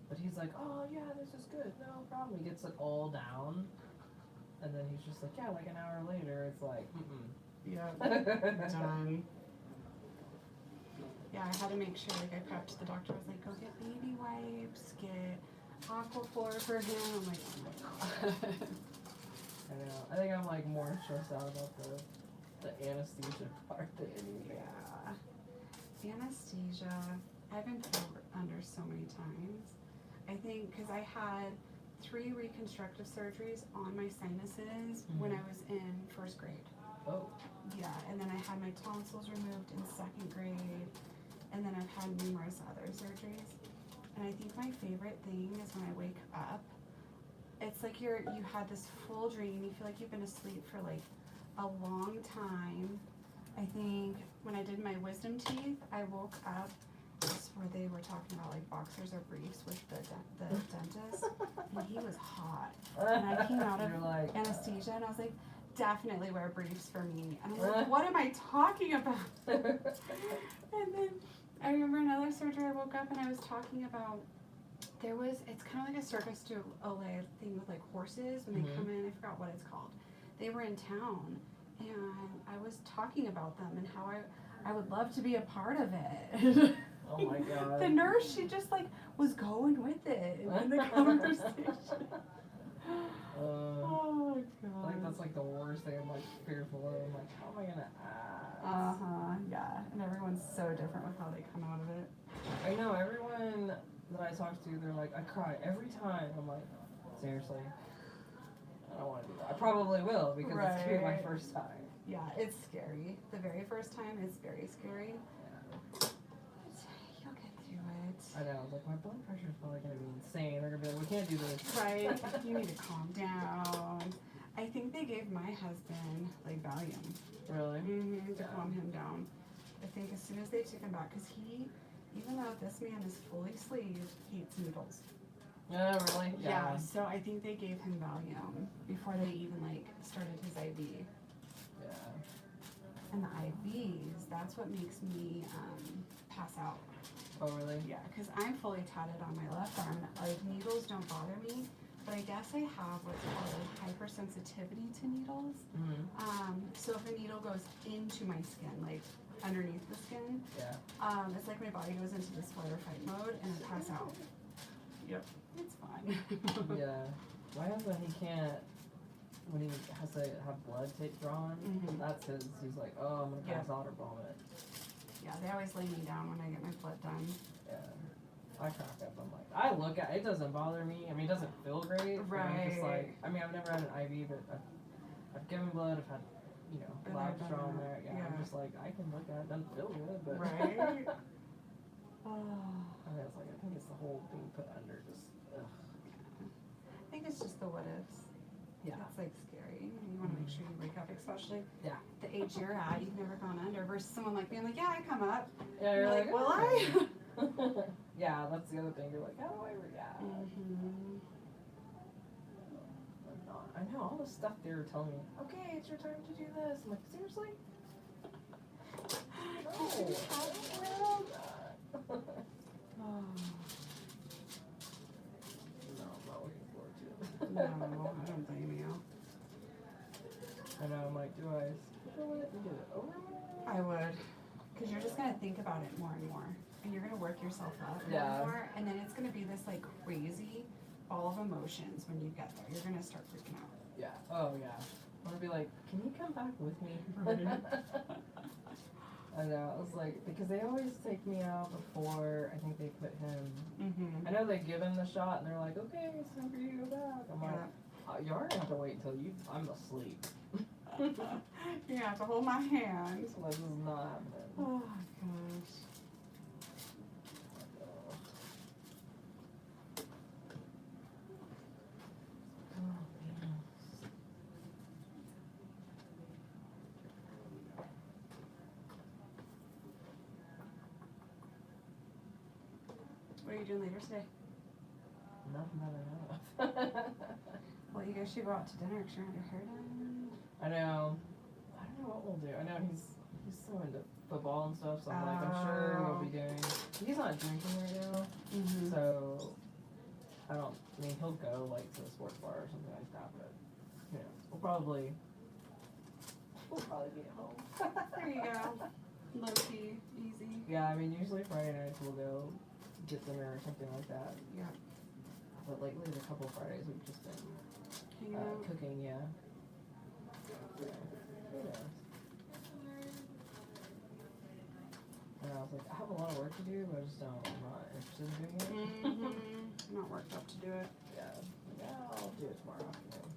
But he's like, oh yeah, this is good, no problem. He gets it all down. And then he's just like, yeah, like an hour later, it's like, Yeah. Done. Yeah, I had to make sure, like, I prepped. The doctor was like, go get baby wipes, get Aquaphor for him. I'm like, oh my God. I know. I think I'm like more stressed out about the anesthesia part than anything. Yeah. Anesthesia, I've been put under so many times. I think, because I had 3 reconstructive surgeries on my sinuses when I was in 1st grade. Oh. Yeah, and then I had my tonsils removed in 2nd grade, and then I've had numerous other surgeries. And I think my favorite thing is when I wake up, it's like you had this full dream, you feel like you've been asleep for like a long time. I think when I did my wisdom teeth, I woke up, that's where they were talking about like boxers or briefs with the dentist, and he was hot. And I came out of like, anesthesia, and I was like, definitely wear briefs for me. And I'm like, what am I talking about? And then I remember another surgery, I woke up and I was talking about, it's kind of like a circus du Soleil thing with like horses when they come in, I forgot what it's called. They were in town, and I was talking about them and how I would love to be a part of it. Oh my god. The nurse, she just like was going with it in the conversation. Oh god. Like that's like the worst thing. I'm like fearful of. I'm like, how am I gonna act? Yeah. And everyone's so different with how they come out of it. I know everyone that I talk to, they're like, I cry every time. I'm like, seriously, I don't want to do that. I probably will because it's gonna be my first time. Yeah, it's scary. The very first time is very scary. You'll get through it. I know. I was like, my blood pressure is probably gonna be insane. They're gonna be like, we can't do this. Right. You need to calm down. I think they gave my husband like Valium. Really? To calm him down. I think as soon as they took him back, because he, even though this man is fully sleeved, hates needles. Yeah, really? Yeah. So I think they gave him Valium before they even like started his IV. Yeah. And the IVs, that's what makes me pass out. Oh, really? Yeah, because I'm fully tatted on my left arm. Like, needles don't bother me, but I guess I have what's called hypersensitivity to needles. So if a needle goes into my skin, like underneath the skin, it's like my body goes into this fight or fight mode and I pass out. Yep, it's fine. Yeah. My husband, he can't, when he has to have blood drawn, that's his, he's like, oh, I'm gonna pass out or vomit. Yeah, they always lay me down when I get my blood done. Yeah. I crack up. I'm like, I look at it, doesn't bother me. I mean, it doesn't feel great. Right. I'm just like, I mean, I've never had an IV, but I've given blood. I've had, labs drawn there. Yeah, I'm just like, I can look at it. It doesn't feel good, but. Right. I mean, it's like, I think it's the whole being put under just. Ugh. I think it's just the what ifs. Yeah. It's like scary. You want to make sure you wake up, especially Yeah. the age you're at. You've never gone under versus someone like me. I'm like, yeah, I come up. Yeah, you're like, well, okay. Yeah, that's the other thing. You're like, how do I react? I'm not. I know all the stuff they were telling me. Okay, it's your time to do this. I'm like, seriously? No. No, I'm not looking forward to it. No, I don't blame you. I know. I'm like, do I schedule it and get it over with? I would, because you're just gonna think about it more and more, and you're gonna work yourself up more and more, and then it's gonna be this like crazy ball of emotions when you get there. You're gonna start freaking out. Yeah. Oh yeah. I'm gonna be like, can you come back with me? I know. I was like, because they always take me out before I think they put him. I know they give him the shot, and they're like, okay, it's time for you to go back. I'm like, you're gonna have to wait until I'm asleep. You have to hold my hand. So this is not happening. Oh gosh. What are you doing later today? Nothing that I know of. Well, you guys should go out to dinner because you're gonna have your hair done. I know. I don't know what we'll do. I know he's so into football and stuff, so I'm like, I'm sure we'll be doing. He's not drinking right now, so I mean, he'll go like to the sports bar or something like that, but we'll probably be at home. There you go. Low key, easy. Yeah, I mean, usually Friday nights we'll go get dinner or something like that. Yeah. But lately, the couple of Fridays we've just been Hanging out. cooking. Yeah. Who knows? And I was like, I have a lot of work to do, but I'm not interested in doing it. I'm not worked up to do it. Yeah. I'll do it tomorrow afternoon.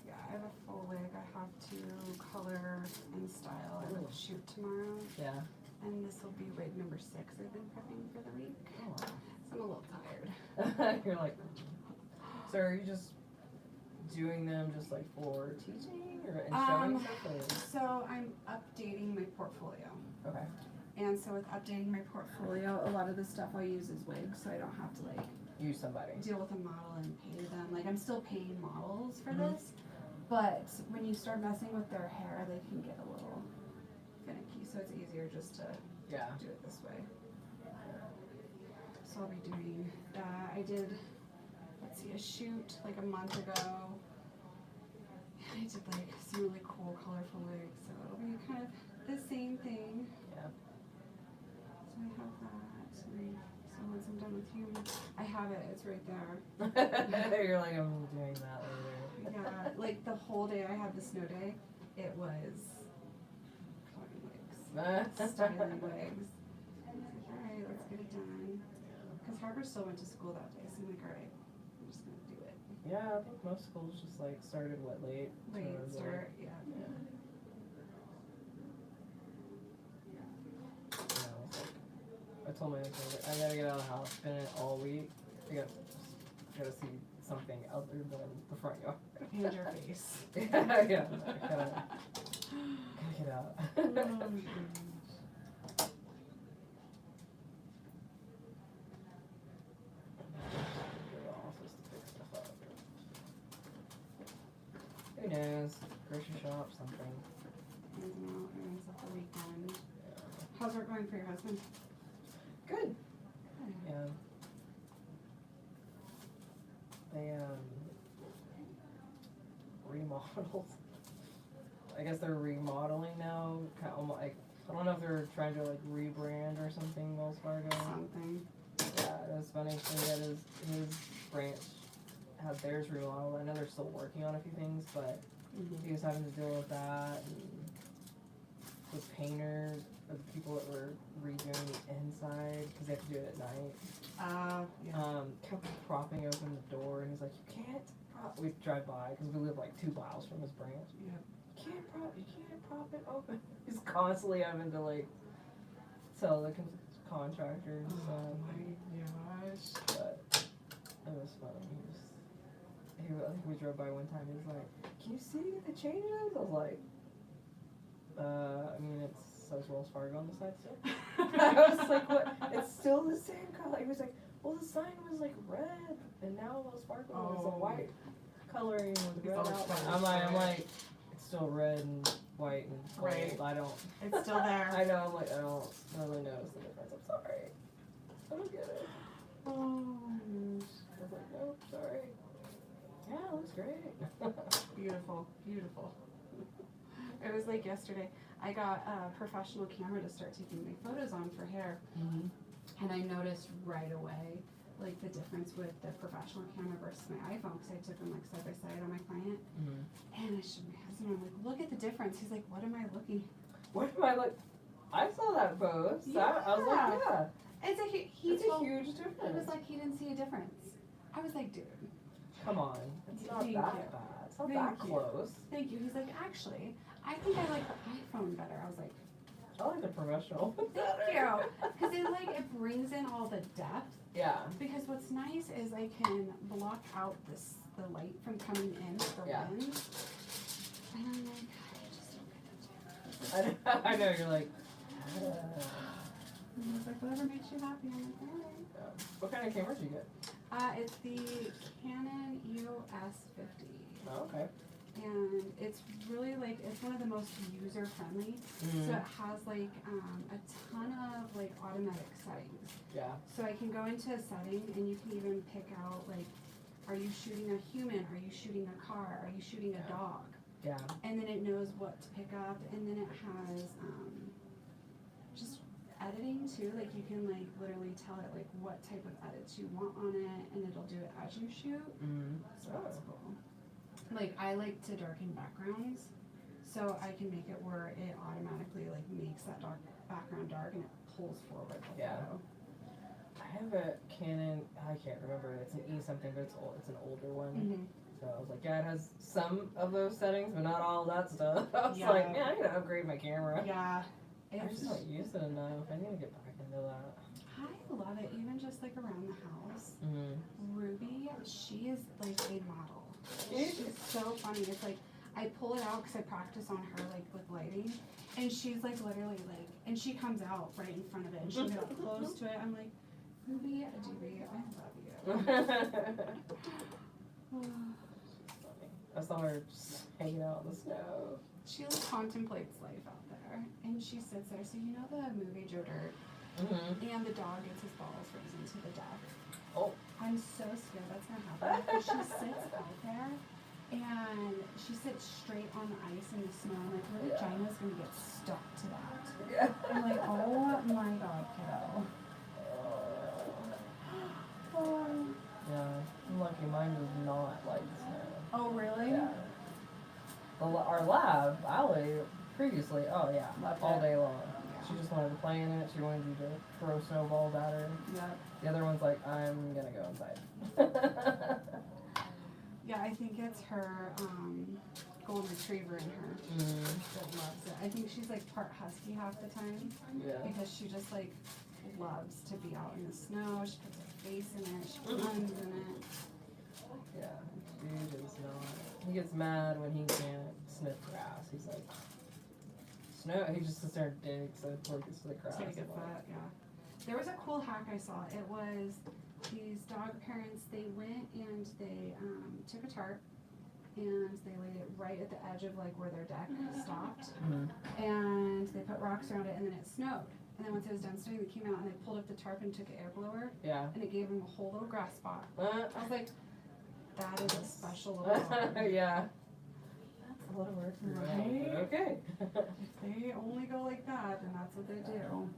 Yeah, I have a full wig. I have to color and style. I have a shoot tomorrow. Yeah. And this will be wig number 6 I've been prepping for the week. Oh, So I'm a little tired. You're like, so are you just doing them just like for teaching or and showing stuff? Or? So I'm updating my portfolio. Okay. And so with updating my portfolio, a lot of the stuff I use is wigs, so I don't have to like Use somebody. deal with a model and pay them. Like I'm still paying models for Mhm. this, but when you start messing with their hair, they can get a little finicky. So it's easier just to Yeah. do it this way. So I'll be doing that. I did, let's see, a shoot like a month ago. I did like some really cool, colorful wigs, so it'll be kind of the same thing. Yeah. So I have that. And so once I'm done with you, I have it. It's right there. You're like, I'm doing that later. Yeah, like the whole day I had the snow day, it was coloring wigs, styling wigs. I was like, all right, let's get it done. Because Harper still went to school that day, so I'm like, all right, I'm just gonna do it. Yeah, I think most schools just like started late. Late towards, start, yeah. Yeah. Yeah, I was like, I told my husband, I gotta get out of the house, spend it all week. I gotta see something other than the front yard. And your face. yeah, yeah. I gotta get out. Oh, gosh. Go to the office to pick stuff up. Who knows? Grocery shop, something. Ins and out, everything's up the weekend. Yeah. How's work going for your husband? Good. Yeah. They remodeled. I guess they're remodeling now. Kind of like, I don't know if they're trying to like rebrand or something. Wells Fargo. Something. Yeah, it was funny. So he had his branch had theirs remodeled. I know they're still working on a few things, but he was having to deal with that. And the painter, or the people that were redoing the inside, because they have to do it at night. Yeah. Kept propping open the door, and he's like, "You can't prop." We drive by because we live like 2 miles from his branch. Yep. You can't prop it open. He's constantly having to like tell the contractor and stuff. gosh. But it was funny. I think we drove by one time. He was like, "Can you see the changes?" I was like, I mean, it says Wells Fargo on the side still." I was like, "What? It's still the same color." He was like, "Well, the sign was like red, and now Wells Fargo is a white coloring with red outline." I'm like, it's still red and white and gold. Right. I don't. It's still there. I know. I'm like, I don't really notice the difference. I'm sorry. I don't get it. Oh, I was like, nope, sorry. Yeah, it looks great. beautiful, beautiful. It was like yesterday. I got a professional camera to start taking my photos on for hair, and I noticed right away, like the difference with the professional camera versus my iPhone, because I took them like side by side on my client, and I showed my husband. I'm like, look at the difference. He's like, what am I looking? What am I like? I saw that post. I was like, yeah. It's a he It's a told, huge difference. It was like he didn't see a difference. I was like, dude. Come on. It's not Thank that you. bad. It's not Thank that you. close. Thank you. He's like, actually, I think I like the iPhone better. I was like, I like the professional. thank you. Because it brings in all the depth. Yeah. Because what's nice is I can block out the light from coming in with the Yeah. lens. And I'm like, I just don't get it. I know, you're like, And he's like, whatever makes you happy. I'm like, all right. what kind of camera did you get? It's the Canon EOS 50. Oh, okay. And it's really like, it's one of the most user friendly. So it has like a ton of like automatic settings. Yeah. So I can go into a setting and you can even pick out like, are you shooting a human? Are you shooting a car? Are you shooting a dog? Yeah. And then it knows what to pick up, and then it has just editing too. Like you can like literally tell it like what type of edits you want on it, and it'll do it as you shoot. So that's cool. Like I like to darken backgrounds, so I can make it where it automatically like makes that dark background dark and it pulls forward the Yeah. photo. I have a Canon, I can't remember, it's an E something, but it's an older one. Mm-hmm. So I was like, yeah, it has some of those settings, but not all that stuff. I was Yeah. like, man, I need to upgrade my camera. Yeah. I just don't use it enough. I need to get back into that. I love it, even just like around the house. Mm. Ruby, she is like a model. She's She's so funny. It's like I pull it out because I practice on her like with lighting, and she's like literally like, and she comes out right in front of it, and she got close to it. I'm like, Ruby, Doobie, I love you. I saw her just hanging out in the snow. She like contemplates life out there, and she sits there. So you know the movie Joe Dirt, Mm-hmm. and the dog gets his balls frozen to the death. Oh. I'm so scared that's gonna happen. Because she sits out there, and she sits straight on the ice in the snow. I'm like, her vagina's gonna get stuck to that. Yeah. I'm like, oh my god, kiddo. Oh. Yeah. I'm lucky mine does not like snow. Oh really? Yeah. Our lab, Allie, previously, oh yeah, Loved all it. day long. Yeah. She just wanted to play in it. She wanted you to throw snowballs at her. Yep. The other one's like, I'm gonna go inside. Yeah, I think it's her golden retriever in her Mm. that loves it. I think she's like part husky half the time Yeah. because she just like loves to be out in the snow. She puts her face in it. She runs in it. Yeah. Dude is not. He gets mad when he can't sniff grass. He's like, snow. He just sits there and digs until he gets to the grass. So he gets that, yeah. There was a cool hack I saw. It was these dog parents, they went and they took a tarp and they laid it right at the edge of like where their deck stopped, and they put rocks around it, and then it snowed. And then once it was done snowing, they came out and they pulled up the tarp and took an air blower, Yeah. and it gave them a whole little grass spot. I was like, that is a special little dog. Yeah. That's a lot of work for Right? you. Okay. If they only go like that, then that's what they do.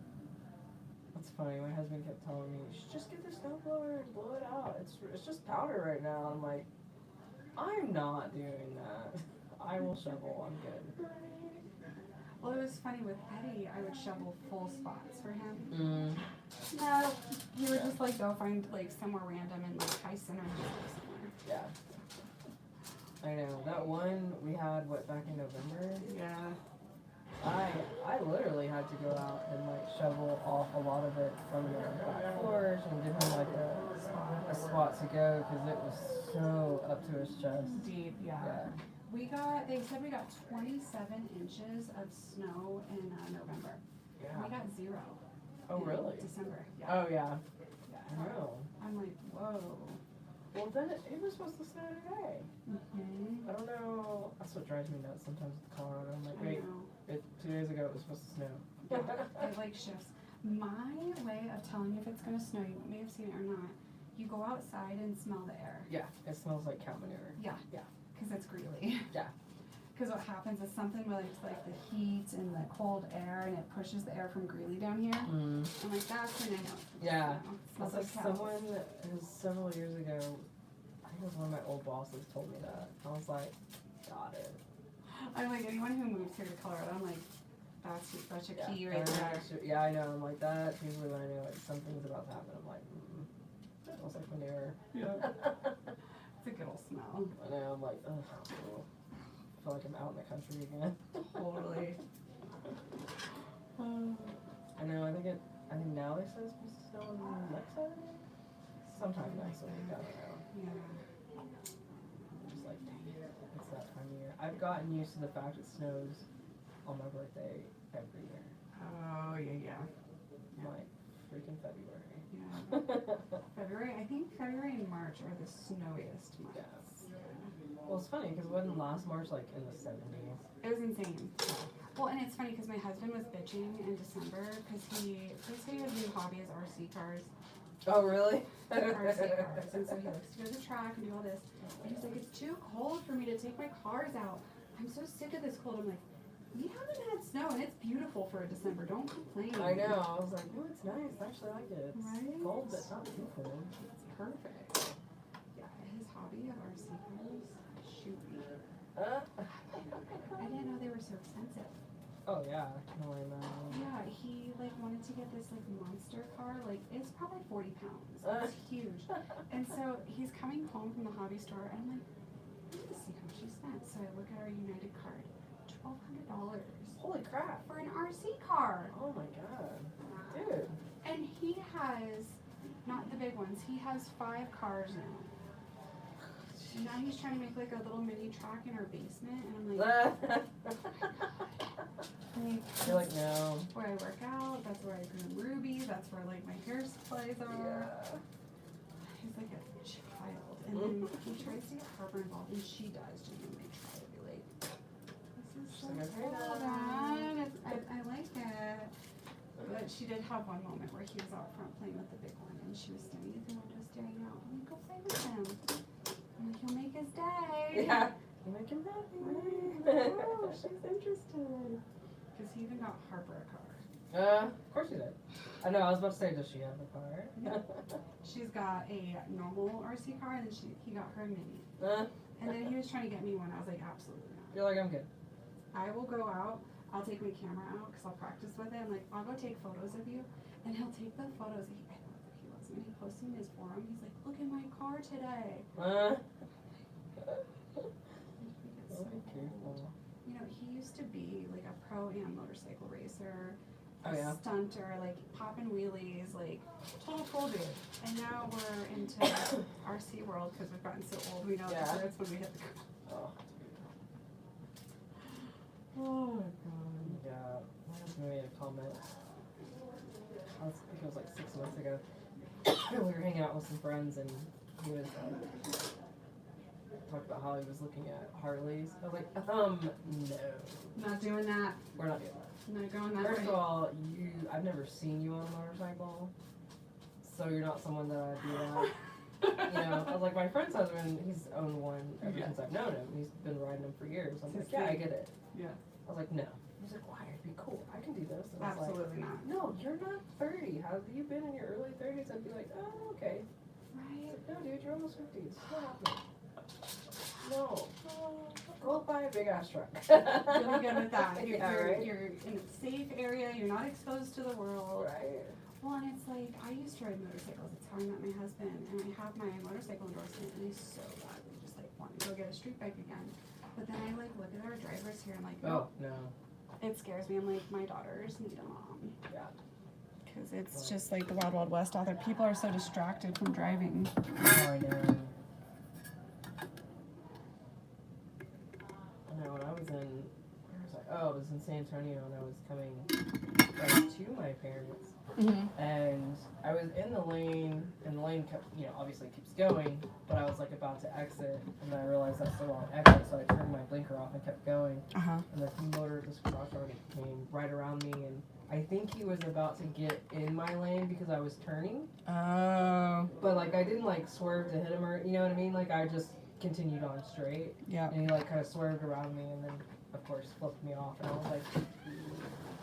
That's funny. My husband kept telling me, you should just get the snowblower and blow it out. It's just powder right now. I'm like, I'm not doing that. I will shovel. I'm good. Well, it was funny with Eddie, I would shovel full spots for him. Mm. No, he would just like go find like somewhere random in like High Center or somewhere. Yeah. I know. That one we had, back in November? Yeah. I literally had to go out and like shovel off a lot of it from the back porch and give him like a spot to go because it was so up to his chest. Deep, yeah. Yeah. They said we got 27 inches of snow in November. Yeah. We got 0. Oh in really? December, yeah. Oh yeah. Yeah. No. I'm like, whoa. Well then it was supposed to snow today. Mm-hmm. I don't know. That's what drives me nuts sometimes with Colorado. I'm like, I wait, know. 2 days ago it was supposed to snow. It like shifts. My way of telling you if it's gonna snow, you may have seen it or not, you go outside and smell the air. Yeah, it smells like cow manure. Yeah. Yeah. Because it's greely. Yeah. Because what happens is something where it's like the heat and the cold air and it pushes the air from greely down here. Mm. I'm like, that's when I know. Yeah. It smells That's like like cows. someone who several years ago, I think it was one of my old bosses told me that. I was like, got it. I'm like, anyone who moves here to Colorado, I'm like, that's such a key right there. Yeah, I know. I'm like, that's usually when I know like something's about to happen. I'm like, smells like manure. Yeah. It's a good old smell. I know. I'm like, ugh. Cool. I feel like I'm out in the country again. Totally. I know. I think now they said it's supposed to snow on next Saturday. Sometime next week. I don't know. Yeah. Just like, dang it, it's that time of year. I've gotten used to the fact it snows on my birthday every year. Oh, yeah. Like freaking February. Yeah. February, I think February and March are the snowiest months. Yeah. Well, it's funny because it wasn't last March like in the 70s. It was insane. Well, and it's funny because my husband was bitching in December because he said his new hobby is RC cars. Oh, really? RC cars. And so he likes to go to the track and do all this. And he's like, it's too cold for me to take my cars out. I'm so sick of this cold. I'm like, we haven't had snow and it's beautiful for a December. Don't complain. I know. I was like, oh, it's nice. I actually like it. It's Right? cold, but not too cold. It's perfect. Yeah, his hobby of RC cars, shoot me. I didn't know they were so expensive. Oh, yeah. I can only imagine. Yeah, he like wanted to get this like monster car. Like it's probably 40 pounds. It's huge. And so he's coming home from the hobby store, and I'm like, let me see how much he spent. So I look at our United card, $1,200 Holy crap. for an RC car. Oh my god. Dude. And he has, not the big ones, he has 5 cars now. And now he's trying to make like a little mini track in our basement, and I'm like, You're like, no. where I work out, that's where I groom Ruby, that's where like my hair supplies are. Yeah. He's like a child. And then he tries to get Harper involved, and she does genuinely try to be like, this is so She's like, cool, Dad. I like it. But she did have one moment where he was out front playing with the big one, and she was standing at the window staring out. I'm like, go play with him. I'm like, he'll make his day. Yeah. You make him happy. Oh, she's interested. Because he even got Harper a car. Of course she did. I know, I was about to say, does she have a car? She's got a normal RC car, and then he got her a mini. And then he was trying to get me one. I was like, absolutely not. You're like, I'm good. I will go out. I'll take my camera out because I'll practice with it. I'm like, I'll go take photos of you. And he'll take the photos. I love that he loves them. And he posts them in his forum. He's like, look at my car today. So cool. You know, he used to be like a pro-am motorcycle racer, Oh, yeah. stunter, like popping wheelies, like total cool dude. And now we're into RC world because we've gotten so old. We know Yeah. that's when we hit the Oh. Oh my god. Yeah. My husband made a comment. I think it was like 6 months ago. We were hanging out with some friends, and he was talked about how he was looking at Harleys. I was like, no. Not doing that. We're not doing that. Not going that First way. of all, I've never seen you on a motorcycle, so you're not someone that I'd do that. You know, I was like, my friend's husband, he's owned one ever since I've known him. He's been riding them for years. I'm like, yeah, I get it. Yeah. I was like, no. He's like, why? It'd be cool. I can do this. And I was Absolutely not. like, no, you're not 30. Have you been in your early 30s? I'd be like, oh, okay. Right. No, dude, you're almost 50s. What happened? No. Go buy a big ass truck. Really good with that. You're, Yeah, you're, right? you're in a safe area. You're not exposed to the world. Right. Well, and it's like, I used to ride motorcycles. It's how I met my husband. And I have my motorcycle endorsement. And I so badly just like want to go get a street bike again. But then I like look at our drivers here and like, Oh, no. it scares me. I'm like, my daughters need a mom. Yeah. Because it's just like the wild, wild west out there. People are so distracted from driving. Oh, I know. I know, when I was in, where was I? Oh, I was in San Antonio, and I was coming to my parents. And I was in the lane, and the lane kept, you know, obviously keeps going, but I was like about to exit, and I realized that's the wrong exit, so I turned my blinker off and kept going. And this cross road came right around me, and I think he was about to get in my lane because I was turning. Oh. But like I didn't like swerve to hit him or, you know what I mean? Like I just continued on straight. Yeah. And he like kind of swerved around me, and then of course flipped me off, and I was like,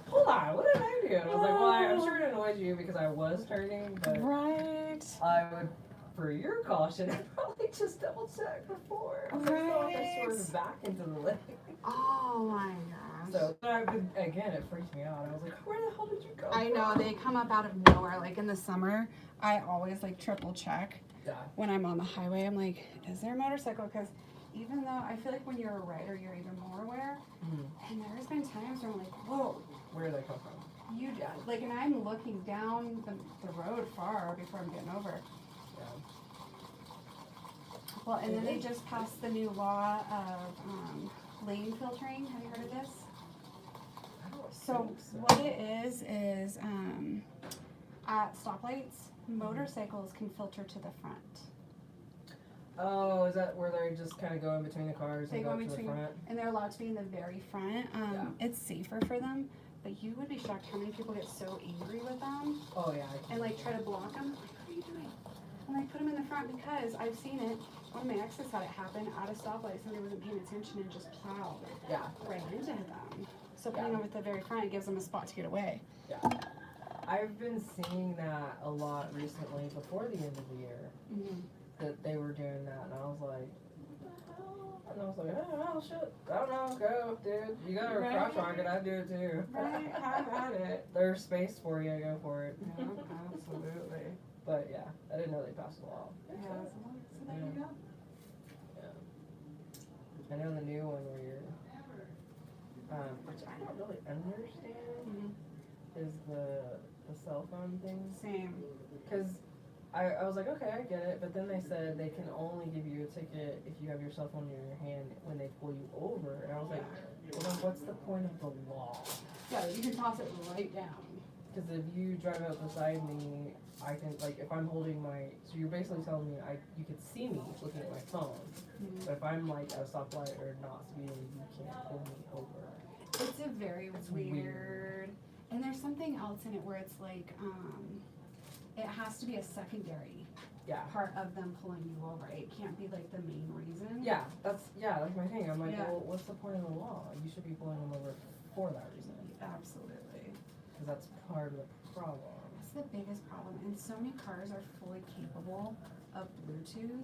hold on, what did I do? And I was like, well, I'm sure it annoyed you because I was turning, but Right. I would, for your caution, I'd probably just double check before. I thought I swerved back into the lane. Oh my gosh. So again, it freaked me out. I was like, where the hell did you go? I know, from? they come up out of nowhere. Like in the summer, I always like triple check Yeah. when I'm on the highway. I'm like, is there a motorcycle? Because even though I feel like when you're a rider, you're even more aware. And there's been times where I'm like, whoa, Where did they come from? you like, and I'm looking down the road far before I'm getting over. Yeah. Well, and then they just passed the new law of lane filtering. Have you heard of this? I don't So think what it is at stoplights, motorcycles can filter to the front. Oh, is that where they just kind of go in between the cars They and go go in to between, the front? and they're allowed to be in the very front. Yeah. It's safer for them, but you would be shocked how many people get so angry with them Oh yeah. and like try to block them. Like, what are you doing? And I put them in the front because I've seen it. One of my exes had it happen at a stoplight. Somebody wasn't paying attention and just plowed Yeah. right into them. So putting Yeah. them at the very front, it gives them a spot to get away. Yeah. I've been seeing that a lot recently before the end of the year. Mm-hmm. That they were doing that, and I was like, what the hell? And I was like, oh shit, I don't know, go, dude. You got a Right. crotch rocket, I'd do it too. Right, have at it. There's space for you, go for it. Yeah, absolutely. But yeah, I didn't know they passed a law. Yeah, so there you go. I know the new one where you're, which I don't really understand, is the cell phone thing. Same. Because I was like, okay, I get it, but then they said they can only give you a ticket if you have your cell phone in your hand when they pull you over. And I was like, well then what's the point of the law? Yeah, you can toss it right down. Because if you drive up beside me, I can, like, if I'm holding my, so you're basically telling me you could see me looking at my phone, but if I'm like at a stoplight or not speeding, you can't pull me over. It's a very weird. And there's something else in it where it's like, it has to be a secondary Yeah. part of them pulling you over. It can't be like the main reason. Yeah, that's my thing. I'm like, Yeah. well, what's the point of the law? You should be pulling them over for that reason. Absolutely. Because that's part of the problem. That's the biggest problem. And so many cars are fully capable of Bluetooth.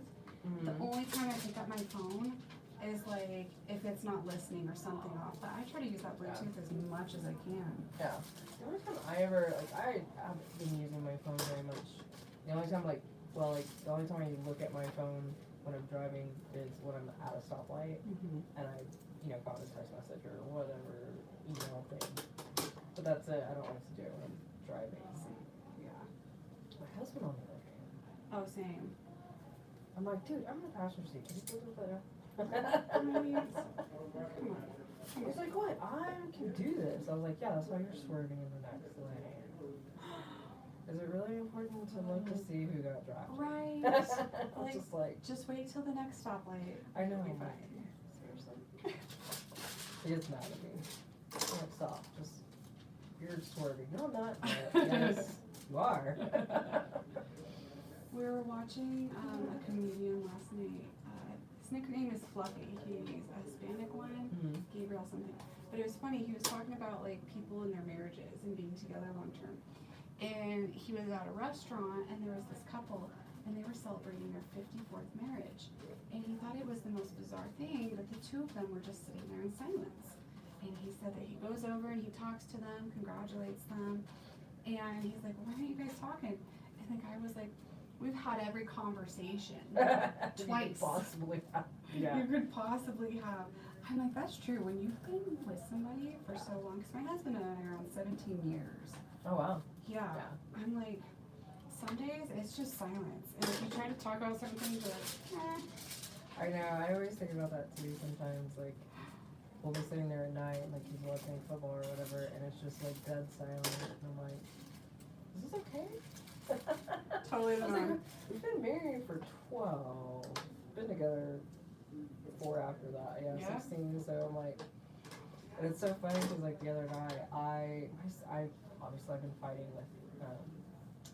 The only time I pick up my phone is like if it's not listening or something off. But I try to use that Bluetooth as much as I can. Yeah. The only time I ever, like, I haven't been using my phone very much. The only time, the only time I look at my phone when I'm driving is when I'm at a stoplight and I, got a text message or whatever email thing. But that's it. I don't like to do it when I'm driving. Yeah. My husband, on the other hand, Oh, same. I'm like, dude, I'm in the passenger seat. Can you please put that down? I mean, come on. He's like, what? I can do this. I was like, yeah, that's why you're swerving in the next lane. Is it really important to look to see who got drafted? Right. Just wait till the next stoplight. I know. You'll be but fine. Seriously. He gets mad at me. I'm like, stop. Just, you're swerving. No, I'm not. Yes, you are. We were watching a comedian last night. His nickname is Fluffy. He's a Hispanic one, Gabriel something. But it was funny. He was talking about like people in their marriages and being together long term. And he was at a restaurant and there was this couple and they were celebrating their 54th marriage. And he thought it was the most bizarre thing that the two of them were just sitting there in silence. And he said that he goes over and he talks to them, congratulates them. And he's like, why aren't you guys talking? And the guy was like, we've had every conversation twice. Possibly have. Yeah. You could possibly have. I'm like, that's true. When you've been with somebody for so long, because my husband and I are on 17 years. Oh, wow. Yeah. I'm like, some days it's just silence. And if you try to talk about certain things, you're like, I know. I always think about that too sometimes. Like, we'll be sitting there at night, like he's watching football or whatever, and it's just like dead silent. And I'm like, is this okay? Totally I was like, we've been married for 12. Been together 4 after that. Yeah, 16. So I'm like, and it's so funny because like the other night, I obviously I've been fighting with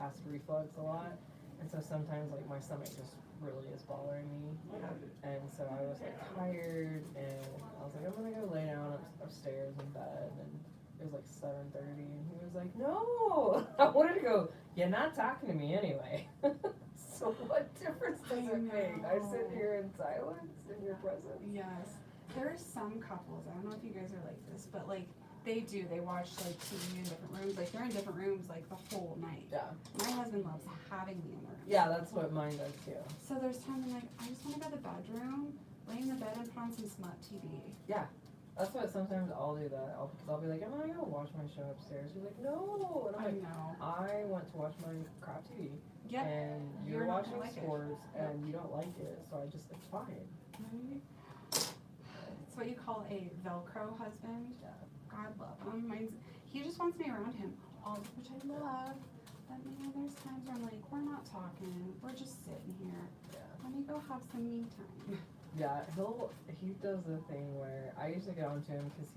acid reflux a lot, and so sometimes like my stomach just really is bothering me, and so I was like tired, and I was like, I'm gonna go lay down upstairs in bed, and it was like 7:30, and he was like, no, I wanted to go, you're not talking to me anyway. So what difference does it make? I sit here in silence in your presence. Yes. There are some couples, I don't know if you guys are like this, but like they watch like TV in different rooms. Like they're in different rooms like the whole night. Yeah. My husband loves having me in the room. Yeah, that's what mine does too. So there's times I'm like, I just want to go to the bedroom, lay in the bed and put on some smut TV. Yeah. That's what sometimes I'll do that. I'll be like, I'm gonna go watch my show upstairs. He's like, no. And I'm like, know. I want to watch my crap TV. Yep. And you're not watching gonna like it. sports and you don't like it, so it's fine. Right? It's what you call a Velcro husband. Yeah. God love him. He just wants me around him, which I love. But man, there's times where I'm like, we're not talking, we're just sitting here. Yeah. Let me go have some me time. Yeah, he does the thing where I used to get on to him because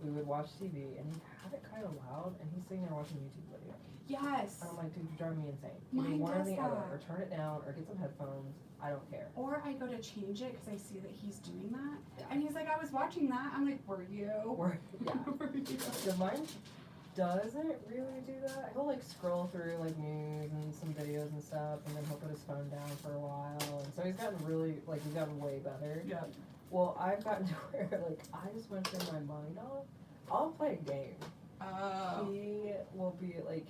we would watch TV and he'd have it kind of loud and he's sitting there watching YouTube videos. Yes. And I'm like, dude, you're driving me insane. Mine Either one or does the other, that. or turn it down, or get some headphones. I don't care. Or I go to change it because I see that he's doing that. Yeah. And he's like, I was watching that. I'm like, were you? Yeah. Were you? Yeah, mine doesn't really do that. He'll like scroll through like news and some videos and stuff, and then he'll put his phone down for a while. And so he's gotten way better. Yeah. Well, I've gotten to where, like, I just want to turn my mind off. I'll play a game. Oh. He will be, like,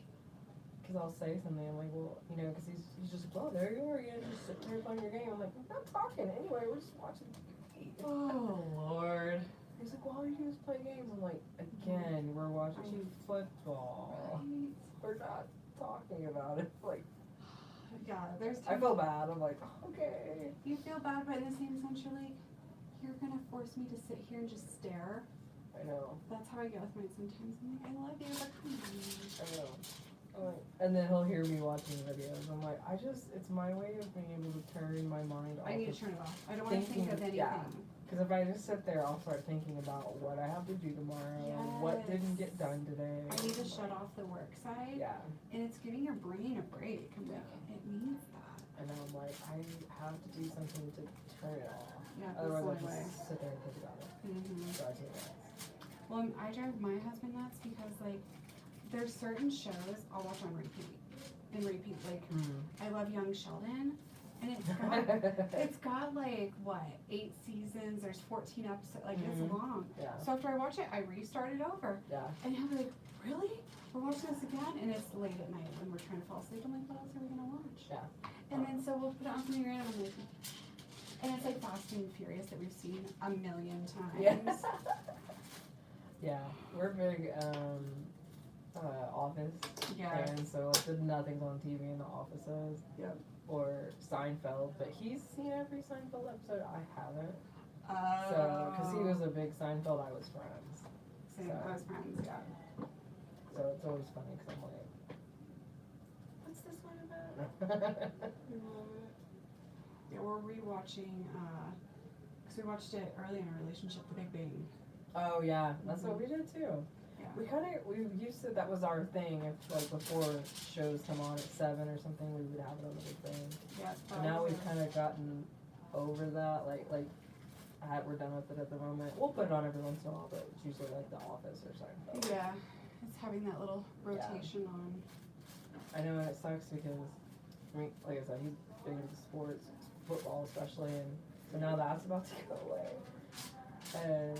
because I'll say something, I'm like, well, you know, because he's just like, well, there you are again, just sitting there playing your game. I'm like, I'm not talking anyway, we're just watching TV. Oh, Lord. He's like, well, all you do is play games. I'm like, again, we're watching football. Right. We're not talking about it. Like, Yeah, there's I feel bad. I'm like, okay. You feel bad, but in the same sense, you're like, you're gonna force me to sit here and just stare. I know. That's how I get with mine sometimes. I'm like, I love you, but come on. I know. I'm like, and then he'll hear me watching videos. I'm like, it's my way of being able to turn my mind off. I need to turn it off. I don't want to think of anything. Yeah. Because if I just sit there, I'll start thinking about what I have to do tomorrow, what didn't get done today. I need to shut off the work side. Yeah. And it's giving your brain a break. I'm like, it needs that. And I'm like, I have to do something to turn it off. Yeah, that's Otherwise, the I'll way. just sit there and think about it. Mm-hmm. So I take it. Well, I drive my husband nuts because, like, there's certain shows I'll watch on repeat. Like, I love Young Sheldon. And it's got like, what, 8 seasons, there's 14 episodes, like, it's long. Yeah. So after I watch it, I restart it over. Yeah. And he'll be like, really? We're watching this again? And it's late at night when we're trying to fall asleep. I'm like, what else are we gonna watch? Yeah. And then so we'll put it on something random. I'm like, and it's like Fast and Furious that we've seen a million times. Yeah. Yeah. We're big Office fans, so like there's nothing's on TV in the offices. Yep. Or Seinfeld, but he's seen every Seinfeld episode. I haven't. Oh. So, because he was a big Seinfeld, I was Friends. Same, so. I was Friends, yeah. So it's always funny because I'm like, what's this one about? Yeah, we're rewatching, because we watched it early in our relationship, The Big Bang. Oh yeah, that's what we did too. Yeah. We used to, that was our thing, if like before shows come on at 7 or something, we would have it on the Big Bang. Yeah. And now we've kind of gotten over that, we're done with it at the moment. We'll put it on every once in a while, but it's usually like The Office or Seinfeld. Yeah, it's having that little rotation on. I know, and it sucks because, I mean, like I said, he's big into sports, football especially, and so now that's about to go away. And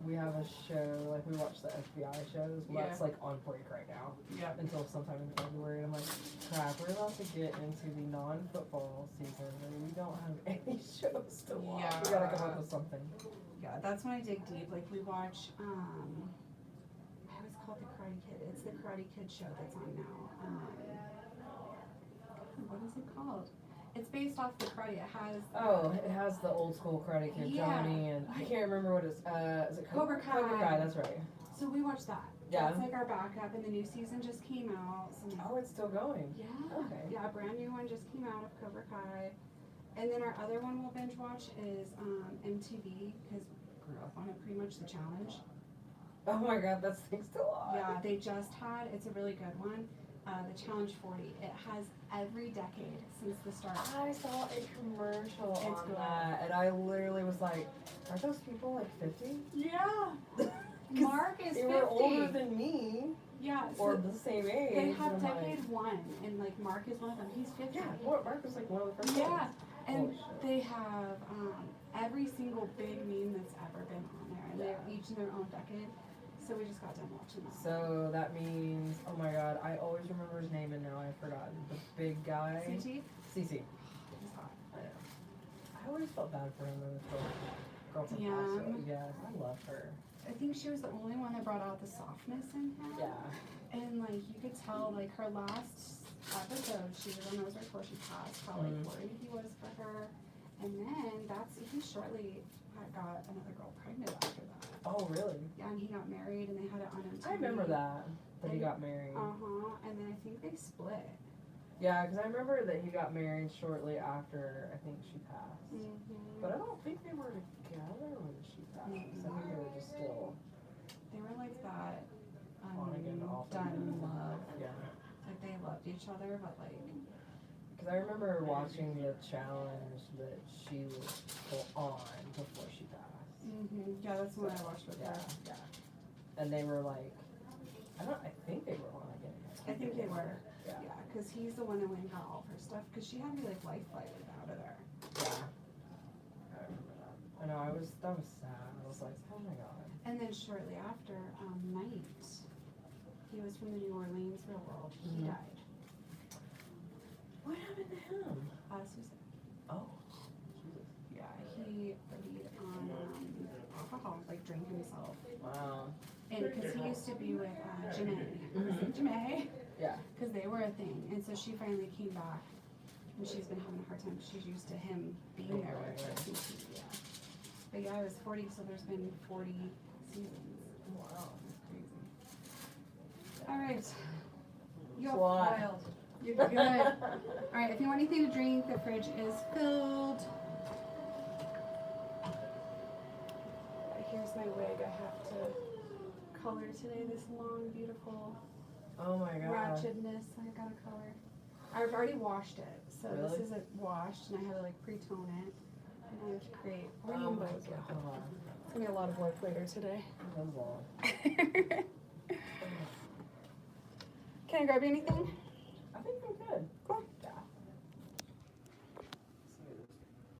we have a show, like we watch the FBI shows, well, that's like on break right now. Yeah. Until sometime in February, and I'm like, crap, we're about to get into the non-football season, and we don't have any shows to watch. Yeah. We gotta come up with something. Yeah, that's when I dig deep. Like we watch, I always call it The Karate Kid. It's the Karate Kid show that's on now. What is it called? It's based off the karate. It has the old school Karate Kid, Yeah. Johnny, and I can't remember what it's, is it Cobra Kai. Cobra Kai, that's right. So we watched that. Yeah. That's like our backup, and the new season just came out. So Oh, it's still going. yeah. Okay. Yeah, a brand new one just came out of Cobra Kai. And then our other one we'll binge watch is MTV, because grew up on it pretty much, The Challenge. Oh my god, that stinks a lot. Yeah, they just had, it's a really good one, The Challenge 40. It has every decade since the start. I saw a commercial It's on good. that, and I literally was like, are those people like 50? Yeah. Mark is They 50. were older than me, Yeah, or so the same age. they have and I'm like, decade 1, and like Mark is one of them. He's 50. yeah, Mark was like one of the first Yeah, ones. and Holy shit. they have every single big meme that's ever been on there, and they're each in their own decade. So we just got done watching that. So that means, oh my god, I always remember his name and now I've forgotten. The big guy. CT? CC. He's hot. I know. I always felt bad for him when the girl from Yeah. Paso. Yes, I love her. I think she was the only one that brought out the softness in him. Yeah. And like you could tell, like her last episode, she was on those before she passed, how like worried he was for her. And then he shortly got another girl pregnant after that. Oh, really? Yeah, and he got married, and they had it on MTV. I remember that he got married. And then I think they split. Yeah, because I remember that he got married shortly after I think she passed. Mm-hmm. But I don't think they were together when she passed. I think they were just still They were like that. on again, off Done again. love. Yeah. Like they loved each other, but like. Because I remember watching the challenge that she was still on before she passed. Yeah, that's the one I watched with Yeah, her. yeah. And they were like, I think they were on again. I think they were. Yeah. Yeah, because he's the one that went and got all of her stuff. Because she had to be like life flighted out of there. Yeah. I remember that. I know that was sad. I was like, oh my god. And then shortly after, Knight, he was from the New Orleans Real World. He died. What happened to him? Suicide. Oh. Yeah, he played on alcohol, like drank himself. Wow. And because he used to be with Janae, Yeah. because they were a thing. And so she finally came back, and she's been having a hard time because she's used to him being there with her. Yeah. But yeah, I was 40, so there's been 40 seasons. Wow. That's crazy. All right. You're Squat. wild. You're good. All right, if you want anything to drink, the fridge is filled. Here's my wig. I have to color today. This long, beautiful Oh my god. ratchetness. I gotta color. I've already washed it, so Really? this isn't washed, and I had to like pre-tone it. And I have to create Oh my rainbows. god. It's gonna be a lot of work later today. That's long. Can I grab you anything? I think I'm good. Cool.